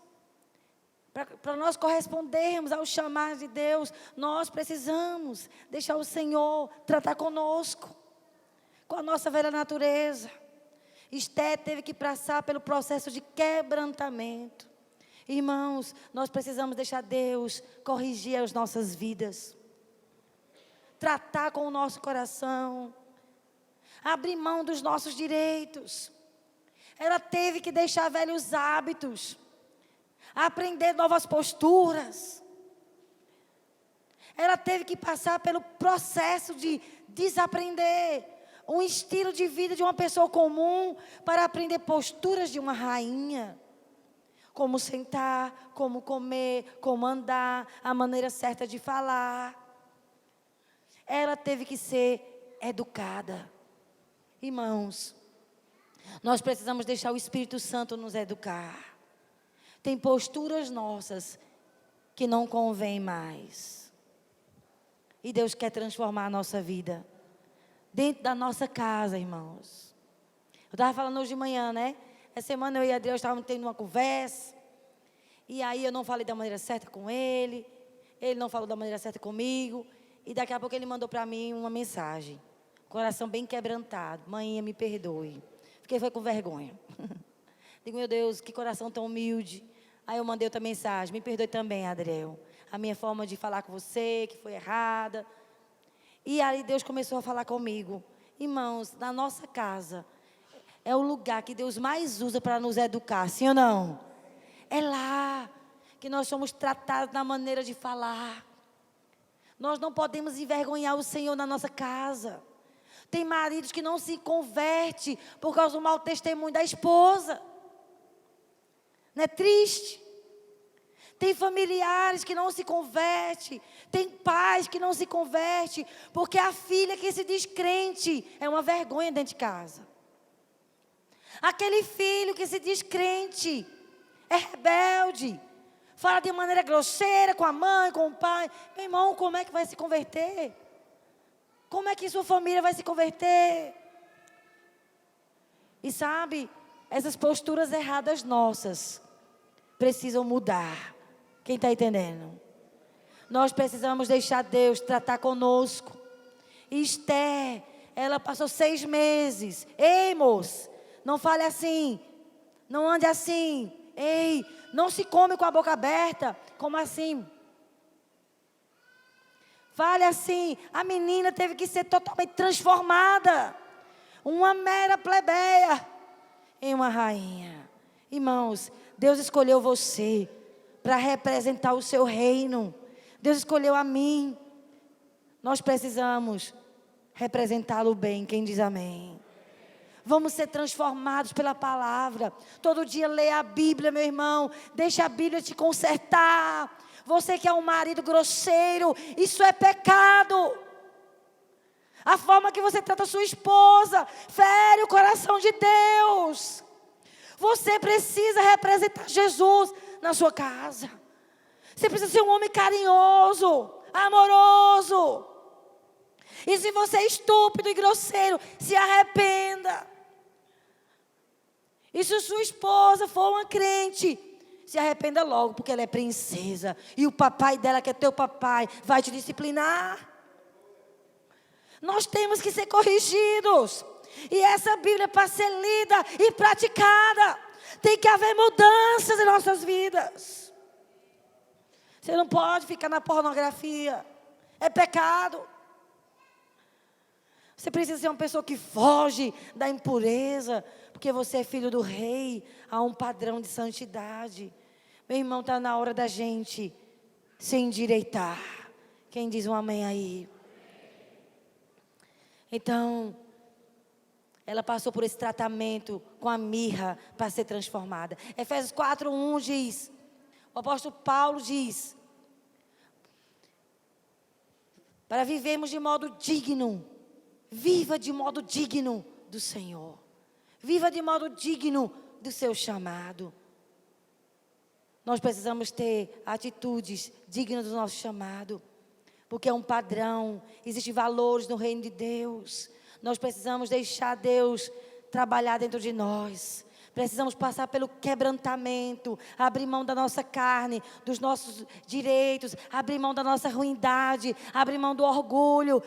correspondermos ao chamado de Deus, nós precisamos deixar o Senhor tratar conosco, com a nossa velha natureza. Esther teve que passar pelo processo de quebrantamento. Irmãos, nós precisamos deixar Deus corrigir as nossas vidas. Tratar com o nosso coração. Abrir mão dos nossos direitos. Ela teve que deixar velhos hábitos. Aprender novas posturas. Ela teve que passar pelo processo de desaprender. um estilo de vida de uma pessoa comum para aprender posturas de uma rainha. Como sentar, como comer, como andar, a maneira certa de falar. Ela teve que ser educada. Irmãos, nós precisamos deixar o Espírito Santo nos educar. Tem posturas nossas que não convém mais. E Deus quer transformar a nossa vida. Dentro da nossa casa, irmãos. Eu estava falando hoje de manhã, né? Essa semana eu e Adriel estávamos tendo uma conversa. E aí eu não falei da maneira certa com ele. Ele não falou da maneira certa comigo. E daqui a pouco ele mandou para mim uma mensagem. Coração bem quebrantado. Mãinha, me perdoe. Foi com vergonha. Digo, meu Deus, que coração tão humilde. Aí eu mandei outra mensagem. Me perdoe também, Adriel. A minha forma de falar com você, que foi errada. E aí Deus começou a falar comigo. Irmãos, na nossa casa, é o lugar que Deus mais usa para nos educar, sim ou não? É lá que nós somos tratados na maneira de falar. Nós não podemos envergonhar o Senhor na nossa casa. Tem maridos que não se convertem por causa do mau testemunho da esposa. Não é triste? Tem familiares que não se convertem. Tem pais que não se convertem. Porque a filha que se diz crente é uma vergonha dentro de casa. Aquele filho que se diz crente é rebelde. Fala de maneira grosseira com a mãe, com o pai. Meu irmão, como é que vai se converter? Como é que sua família vai se converter? E sabe, essas posturas erradas nossas precisam mudar. Quem está entendendo? Nós precisamos deixar Deus tratar conosco. Esther, ela passou 6 meses. Ei, moço, não fale assim. Não ande assim. Ei, não se come com a boca aberta. Como assim? Fale assim. A menina teve que ser totalmente transformada. Uma mera plebeia em uma rainha. Irmãos, Deus escolheu você para representar o seu reino. Deus escolheu a mim. Nós precisamos representá-lo bem. Quem diz amém? Vamos ser transformados pela palavra. Todo dia leia a Bíblia, meu irmão. Deixa a Bíblia te consertar. Você que é um marido grosseiro, isso é pecado. A forma que você trata a sua esposa fere o coração de Deus. Você precisa representar Jesus na sua casa. Você precisa ser um homem carinhoso, amoroso. E se você é estúpido e grosseiro, se arrependa. E se sua esposa for uma crente, se arrependa logo, porque ela é princesa. E o papai dela, que é teu papai, vai te disciplinar. Nós temos que ser corrigidos. E essa Bíblia, para ser lida e praticada, tem que haver mudanças em nossas vidas. Você não pode ficar na pornografia. É pecado. Você precisa ser uma pessoa que foge da impureza, porque você é filho do rei, há um padrão de santidade. Meu irmão, está na hora da gente se endireitar. Quem diz um amém aí? Então, ela passou por esse tratamento com a mirra para ser transformada. Efésios 4:1 diz, o apóstolo Paulo diz, para vivermos de modo digno, viva de modo digno do Senhor. Viva de modo digno do seu chamado. Nós precisamos ter atitudes dignas do nosso chamado. Porque é um padrão. Existem valores no reino de Deus. Nós precisamos deixar Deus trabalhar dentro de nós. Precisamos passar pelo quebrantamento, abrir mão da nossa carne, dos nossos direitos, abrir mão da nossa ruindade, abrir mão do orgulho,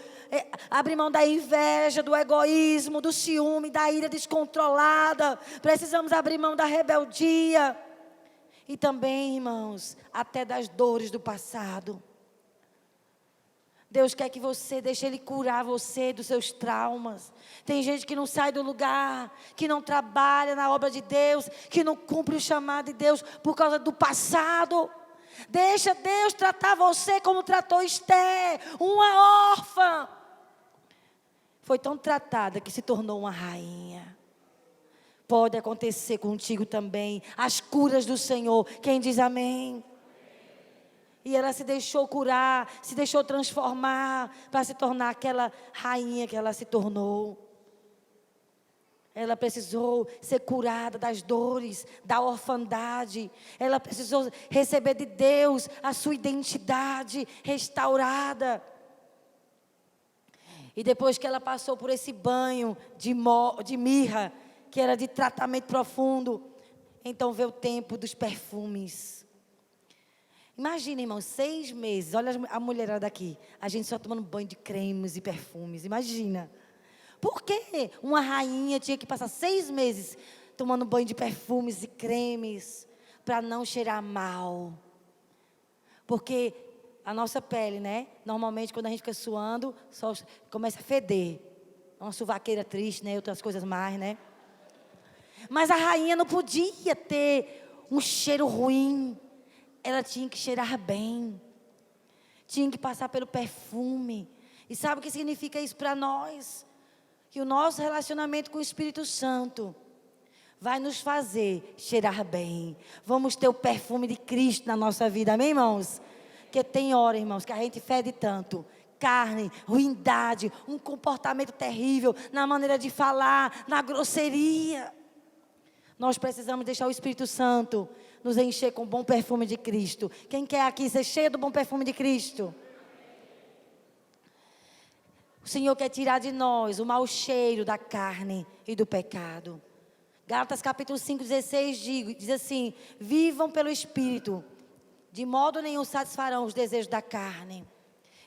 abrir mão da inveja, do egoísmo, do ciúme, da ira descontrolada. Precisamos abrir mão da rebeldia. E também, irmãos, até das dores do passado. Deus quer que você deixe Ele curar você dos seus traumas. Tem gente que não sai do lugar, que não trabalha na obra de Deus, que não cumpre o chamado de Deus por causa do passado. Deixa Deus tratar você como tratou Esther, uma órfã. foi tão tratada que se tornou uma rainha. Pode acontecer contigo também. As curas do Senhor. Quem diz amém? E ela se deixou curar, se deixou transformar para se tornar aquela rainha que ela se tornou. Ela precisou ser curada das dores, da orfandade. Ela precisou receber de Deus a sua identidade restaurada. E depois que ela passou por esse banho de mirra, que era de tratamento profundo, então veio o tempo dos perfumes. Imagina, irmão, 6 meses, olha a mulherada aqui, a gente só tomando banho de cremes e perfumes, imagina. Por que uma rainha tinha que passar 6 meses tomando banho de perfumes e cremes para não cheirar mal? Porque a nossa pele, né? Normalmente quando a gente fica suando, só começa a feder. Uma suvaqueira triste, né? Outras coisas mais, né? Mas a rainha não podia ter um cheiro ruim. Ela tinha que cheirar bem. Tinha que passar pelo perfume. E sabe o que significa isso para nós? Que o nosso relacionamento com o Espírito Santo vai nos fazer cheirar bem. Vamos ter o perfume de Cristo na nossa vida, amém, irmãos? Porque tem hora, irmãos, que a gente fede tanto. Carne, ruindade, um comportamento terrível na maneira de falar, na grosseria. Nós precisamos deixar o Espírito Santo nos encher com o bom perfume de Cristo. Quem quer aqui ser cheio do bom perfume de Cristo? O Senhor quer tirar de nós o mau cheiro da carne e do pecado. Gálatas capítulo 5, 16 diz assim: vivam pelo Espírito, de modo nenhum satisfarão os desejos da carne.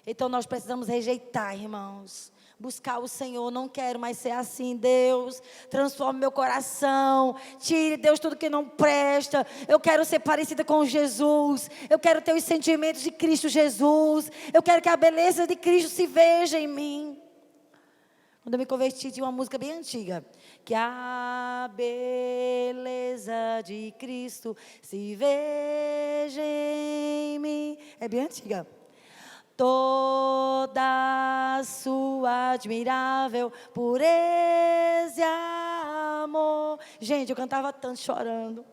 Então nós precisamos rejeitar, irmãos. Buscar o Senhor, não quero mais ser assim. Deus, transforme meu coração. Tire, Deus, tudo que não presta. Eu quero ser parecida com Jesus. Eu quero ter os sentimentos de Cristo Jesus. Eu quero que a beleza de Cristo se veja em mim. Quando eu me converti, tinha uma música bem antiga. Que a beleza de Cristo se veja em mim. É bem antiga. Toda sua admirável pureza e amor. Gente, eu cantava tanto chorando.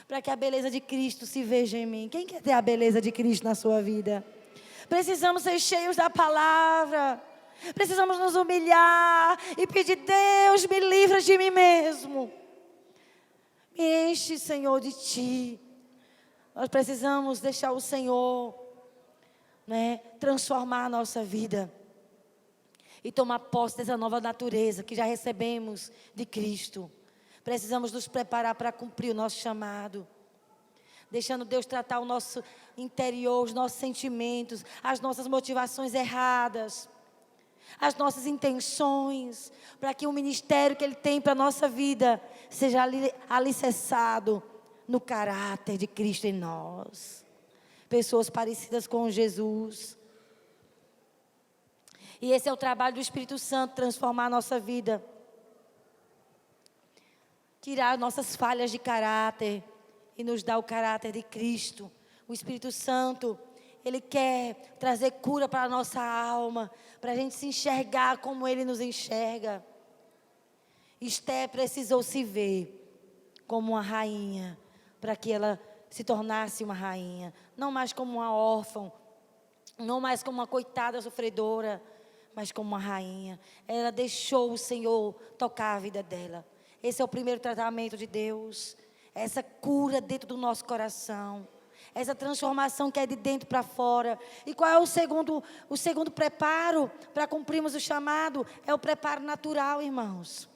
Para que a beleza de Cristo se veja em mim. Quem quer ter a beleza de Cristo na sua vida? Precisamos ser cheios da palavra. Precisamos nos humilhar e pedir: Deus, me livra de mim mesmo. Me enche, Senhor, de Ti. Nós precisamos deixar o Senhor, né, transformar a nossa vida e tomar posse dessa nova natureza que já recebemos de Cristo. Precisamos nos preparar para cumprir o nosso chamado, deixando Deus tratar o nosso interior, os nossos sentimentos, as nossas motivações erradas, as nossas intenções, para que o ministério que Ele tem para a nossa vida seja alicerçado no caráter de Cristo em nós. Pessoas parecidas com Jesus. E esse é o trabalho do Espírito Santo, transformar a nossa vida. Tirar nossas falhas de caráter e nos dar o caráter de Cristo. O Espírito Santo, Ele quer trazer cura para a nossa alma, para a gente se enxergar como Ele nos enxerga. Esté precisou se ver como uma rainha, para que ela se tornasse uma rainha, não mais como uma órfã, não mais como uma coitada sofredora, mas como uma rainha. Ela deixou o Senhor tocar a vida dela. Esse é o primeiro tratamento de Deus, essa cura dentro do nosso coração, essa transformação que é de dentro para fora. E qual é o segundo preparo para cumprirmos o chamado? É o preparo natural, irmãos.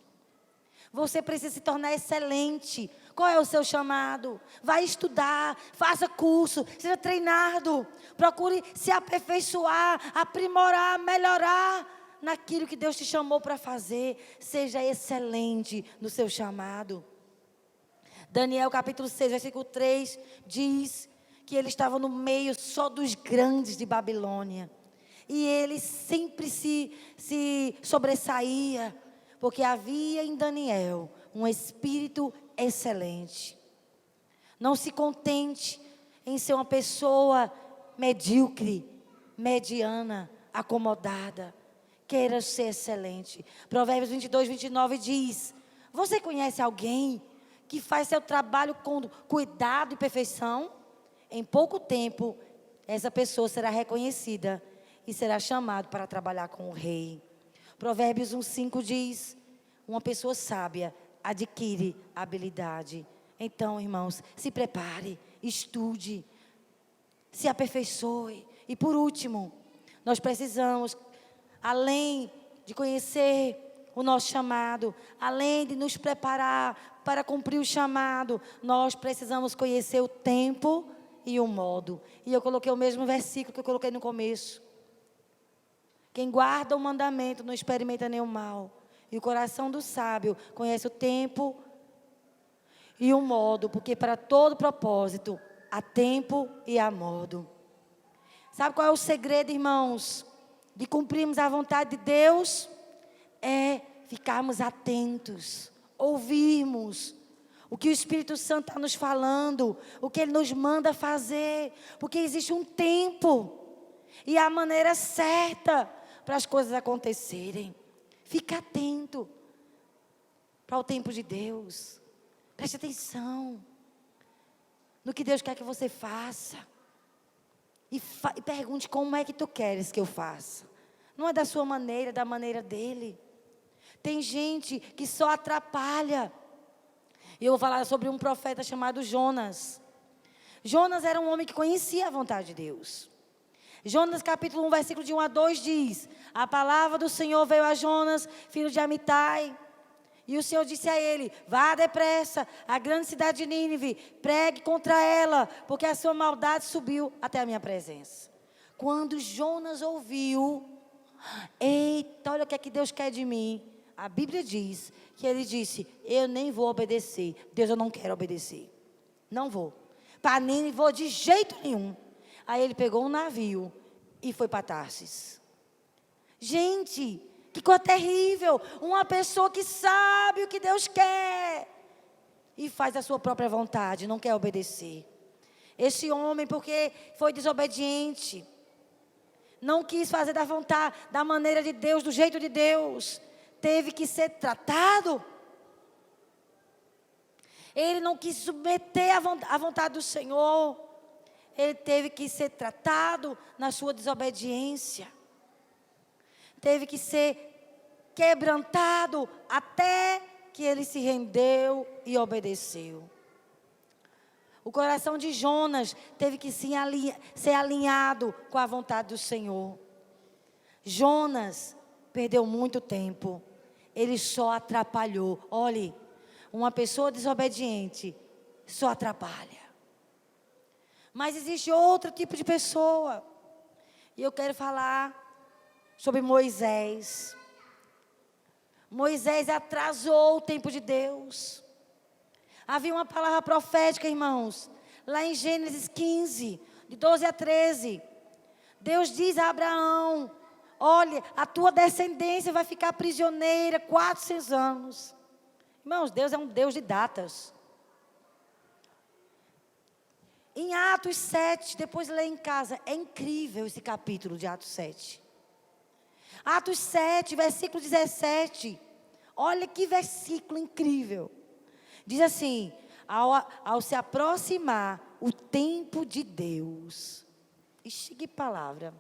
Você precisa se tornar excelente. Qual é o seu chamado? Vai estudar, faça curso, seja treinado. Procure se aperfeiçoar, aprimorar, melhorar naquilo que Deus te chamou para fazer. Seja excelente no seu chamado. Daniel capítulo 6, versículo 3 diz que ele estava no meio só dos grandes de Babilônia. E ele sempre se sobressaía, porque havia em Daniel um espírito excelente. Não se contente em ser uma pessoa medíocre, mediana, acomodada. queira ser excelente. Provérbios 22, 29 diz: você conhece alguém que faz seu trabalho com cuidado e perfeição? Em pouco tempo, essa pessoa será reconhecida e será chamado para trabalhar com o rei. Provérbios 1:5 diz: uma pessoa sábia adquire habilidade. Então, irmãos, se prepare, estude, se aperfeiçoe. E por último, nós precisamos, além de conhecer o nosso chamado, além de nos preparar para cumprir o chamado, nós precisamos conhecer o tempo e o modo. E eu coloquei o mesmo versículo que eu coloquei no começo. Quem guarda o mandamento não experimenta nenhum mal. E o coração do sábio conhece o tempo e o modo, porque para todo propósito há tempo e há modo. Sabe qual é o segredo, irmãos, de cumprirmos a vontade de Deus? É ficarmos atentos, ouvirmos o que o Espírito Santo está nos falando, o que Ele nos manda fazer, porque existe um tempo e a maneira certa para as coisas acontecerem. Fica atento para o tempo de Deus. Preste atenção no que Deus quer que você faça. E pergunte: como é que tu queres que eu faça? Não é da sua maneira, é da maneira dele. Tem gente que só atrapalha. E eu vou falar sobre um profeta chamado Jonas. Jonas era um homem que conhecia a vontade de Deus. Jonas capítulo 1, versículo de 1 a 2 diz: a palavra do Senhor veio a Jonas, filho de Amitai. E o Senhor disse a ele: vá depressa à grande cidade de Nínive, pregue contra ela, porque a sua maldade subiu até a minha presença. Quando Jonas ouviu: eita, olha o que é que Deus quer de mim. A Bíblia diz que ele disse: eu nem vou obedecer. Deus, eu não quero obedecer. Não vou. Para Nínive vou de jeito nenhum. Aí ele pegou um navio e foi para Tarsis. Gente, que coisa terrível. Uma pessoa que sabe o que Deus quer e faz a sua própria vontade, não quer obedecer. Esse homem, porque foi desobediente, não quis fazer da vontade, da maneira de Deus, do jeito de Deus, teve que ser tratado. Ele não quis submeter à vontade do Senhor. Ele teve que ser tratado na sua desobediência. Teve que ser quebrantado até que ele se rendeu e obedeceu. O coração de Jonas teve que ser alinhado com a vontade do Senhor. Jonas perdeu muito tempo. Ele só atrapalhou. Olhe, uma pessoa desobediente só atrapalha. Mas existe outro tipo de pessoa. E eu quero falar sobre Moisés. Moisés atrasou o tempo de Deus. Havia uma palavra profética, irmãos, lá em Gênesis 15, de 12 a 13. Deus diz a Abraão: olha, a tua descendência vai ficar prisioneira 400 anos. Irmãos, Deus é um Deus de datas. Em Atos 7, depois lê em casa, é incrível esse capítulo de Atos 7. Atos 7, versículo 17. Olha que versículo incrível. Diz assim: ao se aproximar o tempo de Deus. Ixi, que palavra.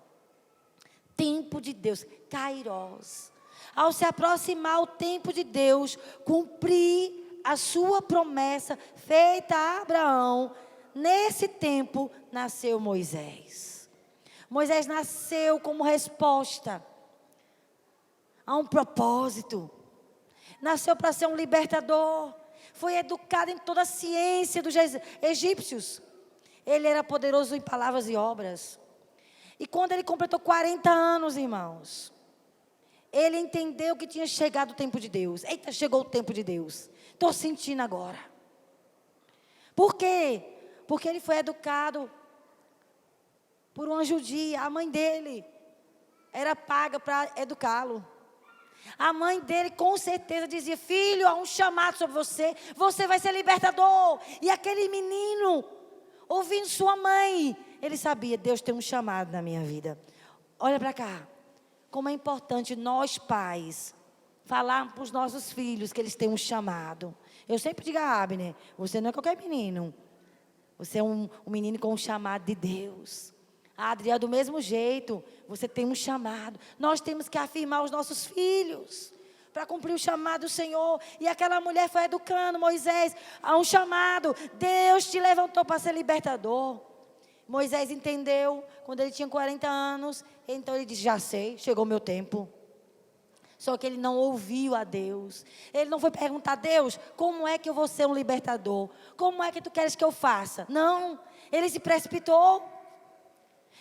Tempo de Deus, Kairos. Ao se aproximar o tempo de Deus, cumprir a sua promessa feita a Abraão. Nesse tempo, nasceu Moisés. Moisés nasceu como resposta a um propósito. Nasceu para ser um libertador. Foi educado em toda a ciência dos egípcios. Ele era poderoso em palavras e obras. E quando ele completou 40 anos, irmãos, ele entendeu que tinha chegado o tempo de Deus. Eita, chegou o tempo de Deus. Estou sentindo agora. Por quê? Porque ele foi educado por uma judia. A mãe dele era paga para educá-lo. A mãe dele com certeza dizia: filho, há um chamado sobre você. Você vai ser libertador. E aquele menino, ouvindo sua mãe, ele sabia: Deus tem um chamado na minha vida. Olha para cá. como é importante nós, pais, falar para os nossos filhos que eles têm um chamado. Eu sempre digo a Abner, você não é qualquer menino. Você é um menino com um chamado de Deus. A Adriana, do mesmo jeito, você tem um chamado. Nós temos que afirmar os nossos filhos para cumprir o chamado do Senhor. E aquela mulher foi educando Moisés a um chamado. Deus te levantou para ser libertador. Moisés entendeu quando ele tinha 40 anos. Então ele disse, já sei, chegou o meu tempo. Só que ele não ouviu a Deus. Ele não foi perguntar a Deus, como é que eu vou ser um libertador? Como é que tu queres que eu faça? Não, ele se precipitou.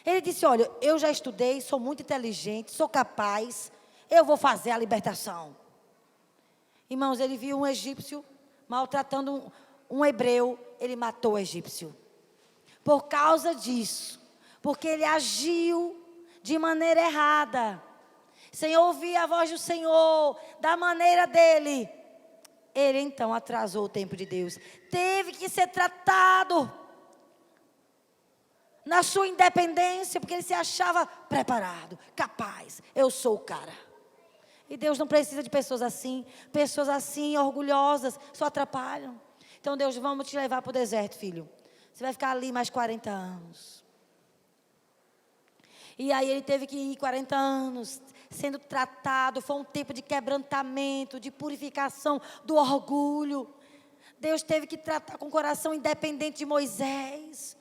Ele disse, olha, eu já estudei, sou muito inteligente, sou capaz, eu vou fazer a libertação. Irmãos, ele viu um egípcio maltratando um hebreu, ele matou o egípcio. Por causa disso, porque ele agiu de maneira errada, sem ouvir a voz do Senhor, da maneira dele, ele então atrasou o tempo de Deus. Teve que ser tratado na sua independência, porque ele se achava preparado, capaz, eu sou o cara. E Deus não precisa de pessoas assim, orgulhosas, só atrapalham. Então Deus, vamos te levar para o deserto, filho. Você vai ficar ali mais 40 anos. E aí ele teve que ir 40 anos, sendo tratado, foi um tempo de quebrantamento, de purificação do orgulho. Deus teve que tratar com o coração independente de Moisés.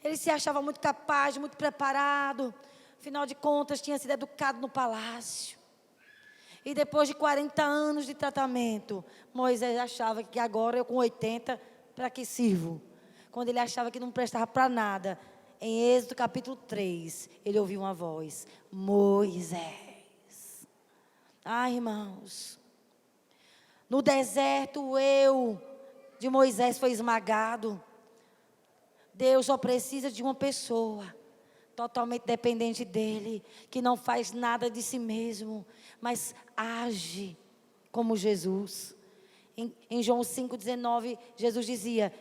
Ele se achava muito capaz, muito preparado. Afinal de contas, tinha sido educado no palácio. E depois de 40 anos de tratamento, Moisés achava que agora eu com 80, para que sirvo? Quando ele achava que não prestava para nada, em Êxodo capítulo 3, ele ouviu uma voz, Moisés. Ai, irmãos, no deserto o eu de Moisés foi esmagado. Deus só precisa de uma pessoa totalmente dependente dele, que não faz nada de si mesmo, mas age como Jesus. Em João 5,19, Jesus dizia,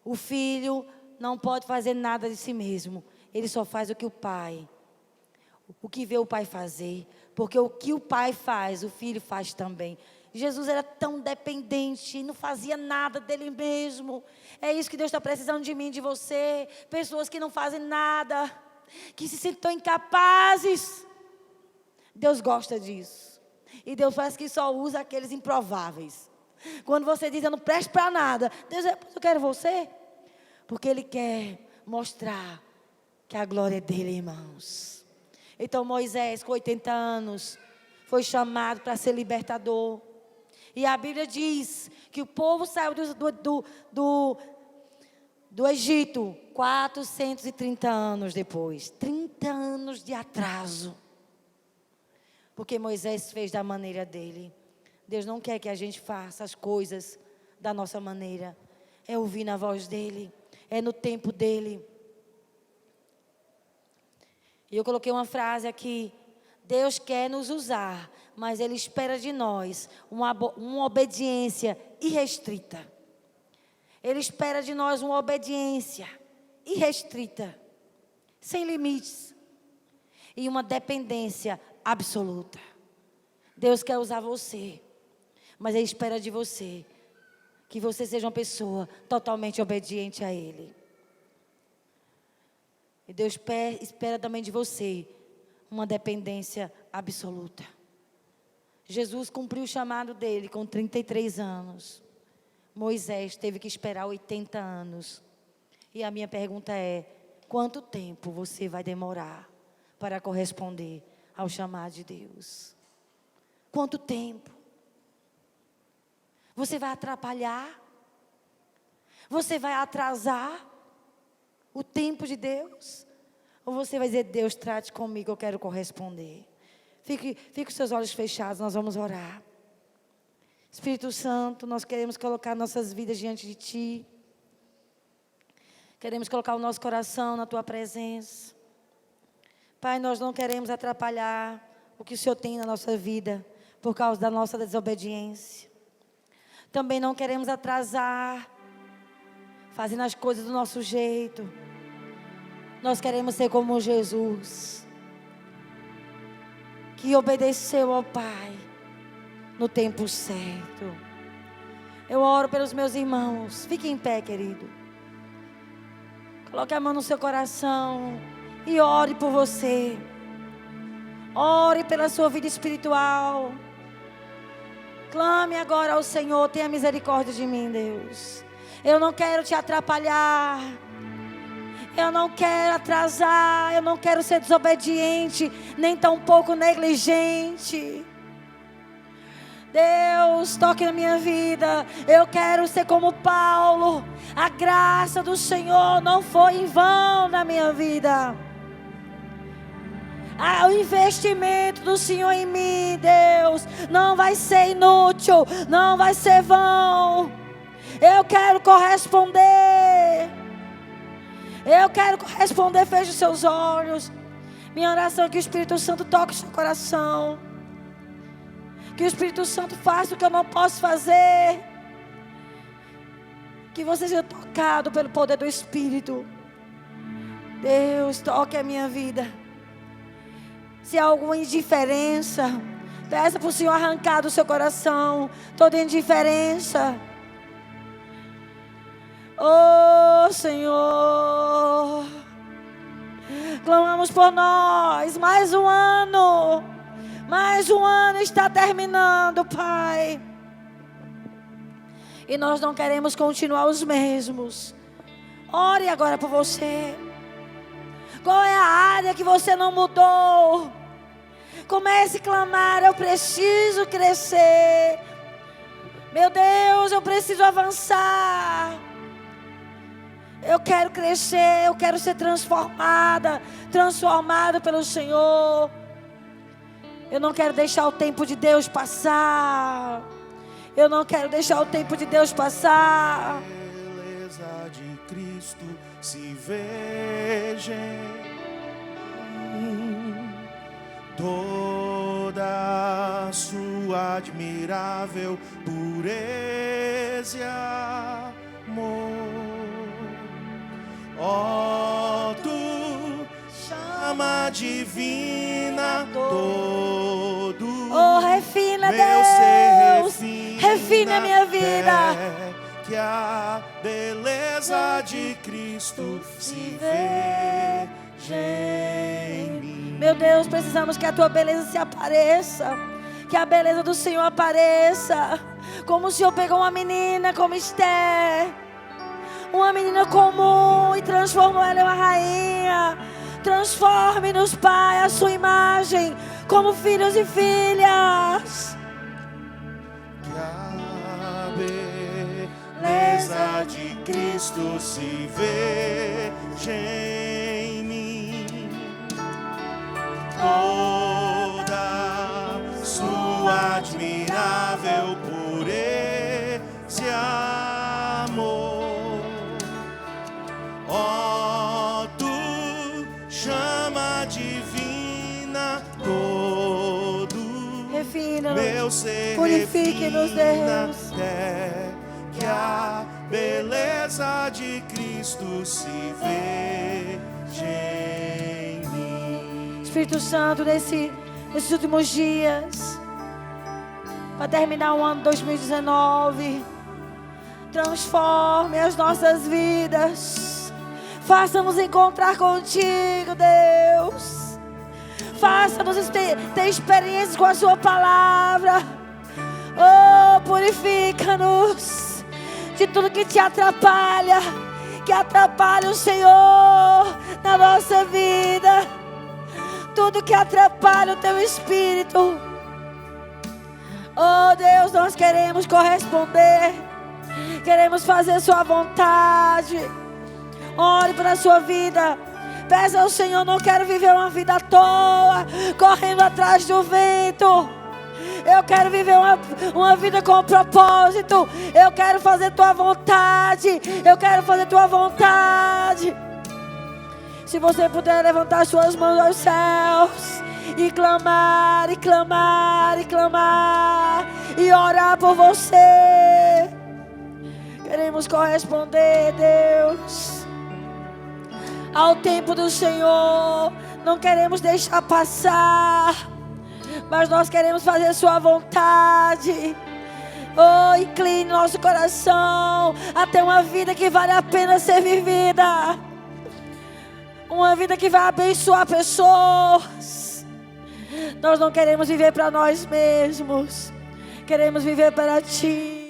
o filho não pode fazer nada de si mesmo, ele só faz o que o que vê o pai fazer, porque o que o pai faz, o filho faz também. Jesus era tão dependente, não fazia nada dele mesmo. É isso que Deus está precisando de mim, de você. Pessoas que não fazem nada, que se sentem incapazes. Deus gosta disso. E Deus parece que só usa aqueles improváveis. Quando você diz, eu não presto para nada, Deus diz, eu quero você. Porque Ele quer mostrar que a glória é dele, irmãos. Então Moisés, com 80 anos, foi chamado para ser libertador. E a Bíblia diz que o povo saiu do Egito 430 anos depois. 30 anos de atraso. Porque Moisés fez da maneira dele. Deus não quer que a gente faça as coisas da nossa maneira. É ouvir na voz dele. É no tempo dele. E eu coloquei uma frase aqui. Deus quer nos usar, mas Ele espera de nós uma obediência irrestrita. Ele espera de nós uma obediência irrestrita, sem limites, e uma dependência absoluta. Deus quer usar você, mas Ele espera de você que você seja uma pessoa totalmente obediente a Ele. E Deus espera também de você uma dependência absoluta. Jesus cumpriu o chamado dele com 33 anos. Moisés teve que esperar 80 anos. E a minha pergunta é, quanto tempo você vai demorar para corresponder ao chamado de Deus? Quanto tempo? Você vai atrapalhar? Você vai atrasar o tempo de Deus? Ou você vai dizer, Deus, trate comigo, eu quero corresponder. Fique com seus olhos fechados, nós vamos orar. Espírito Santo, nós queremos colocar nossas vidas diante de Ti. Queremos colocar o nosso coração na Tua presença. Pai, nós não queremos atrapalhar o que o Senhor tem na nossa vida, por causa da nossa desobediência. Também não queremos atrasar, fazendo as coisas do nosso jeito. Nós queremos ser como Jesus, que obedeceu ao Pai no tempo certo. Eu oro pelos meus irmãos. Fique em pé, querido. Coloque a mão no seu coração e ore por você. Ore pela sua vida espiritual. Clame agora ao Senhor. Tenha misericórdia de mim, Deus. Eu não quero te atrapalhar. Eu não quero atrasar. Eu não quero ser desobediente, nem tampouco negligente. Deus, toque na minha vida. Eu quero ser como Paulo. A graça do Senhor não foi em vão na minha vida. O investimento do Senhor em mim, Deus, não vai ser inútil, não vai ser vão. Eu quero corresponder. Eu quero corresponder. Feche os seus olhos. Minha oração é que o Espírito Santo toque o seu coração. Que o Espírito Santo faça o que eu não posso fazer. Que você seja tocado pelo poder do Espírito. Deus, toque a minha vida. Se há alguma indiferença, peça para o Senhor arrancar do seu coração toda indiferença. Oh, Senhor, clamamos por nós. Mais um ano está terminando, Pai. E nós não queremos continuar os mesmos. Ore agora por você. Qual é a área que você não mudou? Comece a clamar: eu preciso crescer. Meu Deus, eu preciso avançar. Eu quero crescer, eu quero ser transformada pelo Senhor. Eu não quero deixar o tempo de Deus passar. Eu não quero deixar o tempo de Deus passar. A beleza de Cristo se veja em mim. Toda a sua admirável pureza e amor. Ó, tu chama divina todo. Oh, refina, meu Deus. ser Refina a minha vida. Que a beleza de Cristo se veja em mim. Meu Deus, precisamos que a tua beleza se apareça. Que a beleza do Senhor apareça. Como o Senhor pegou uma menina como Esther, uma menina comum, e transformou ela em uma rainha. Transforme-nos, Pai, a sua imagem, como filhos e filhas. Que a beleza de Cristo se veja em mim. Toda sua admirável pureza e amor. Ó, tu chama divina todo. Refina-nos, meu ser, purifique-nos, Deus. até que a beleza de Cristo se veja em mim. Espírito Santo, nesses últimos dias, para terminar o ano 2019, transforme as nossas vidas. Faça-nos encontrar contigo, Deus. Faça-nos ter experiências com a sua palavra. Oh, purifica-nos de tudo que te atrapalha, que atrapalha o Senhor na nossa vida. Tudo que atrapalha o teu espírito. Oh, Deus, nós queremos corresponder. Queremos fazer sua vontade. Ore para a sua vida. Peça ao Senhor: não quero viver uma vida à toa, correndo atrás do vento. Eu quero viver uma vida com propósito. Eu quero fazer tua vontade. Eu quero fazer tua vontade. Se você puder levantar suas mãos aos céus e clamar, e clamar, e clamar, e orar por você. Queremos corresponder, Deus, ao tempo do Senhor. Não queremos deixar passar. mas nós queremos fazer sua vontade. Oh, incline nosso coração a ter uma vida que vale a pena ser vivida. Uma vida que vai abençoar pessoas. Nós não queremos viver para nós mesmos. Queremos viver para Ti.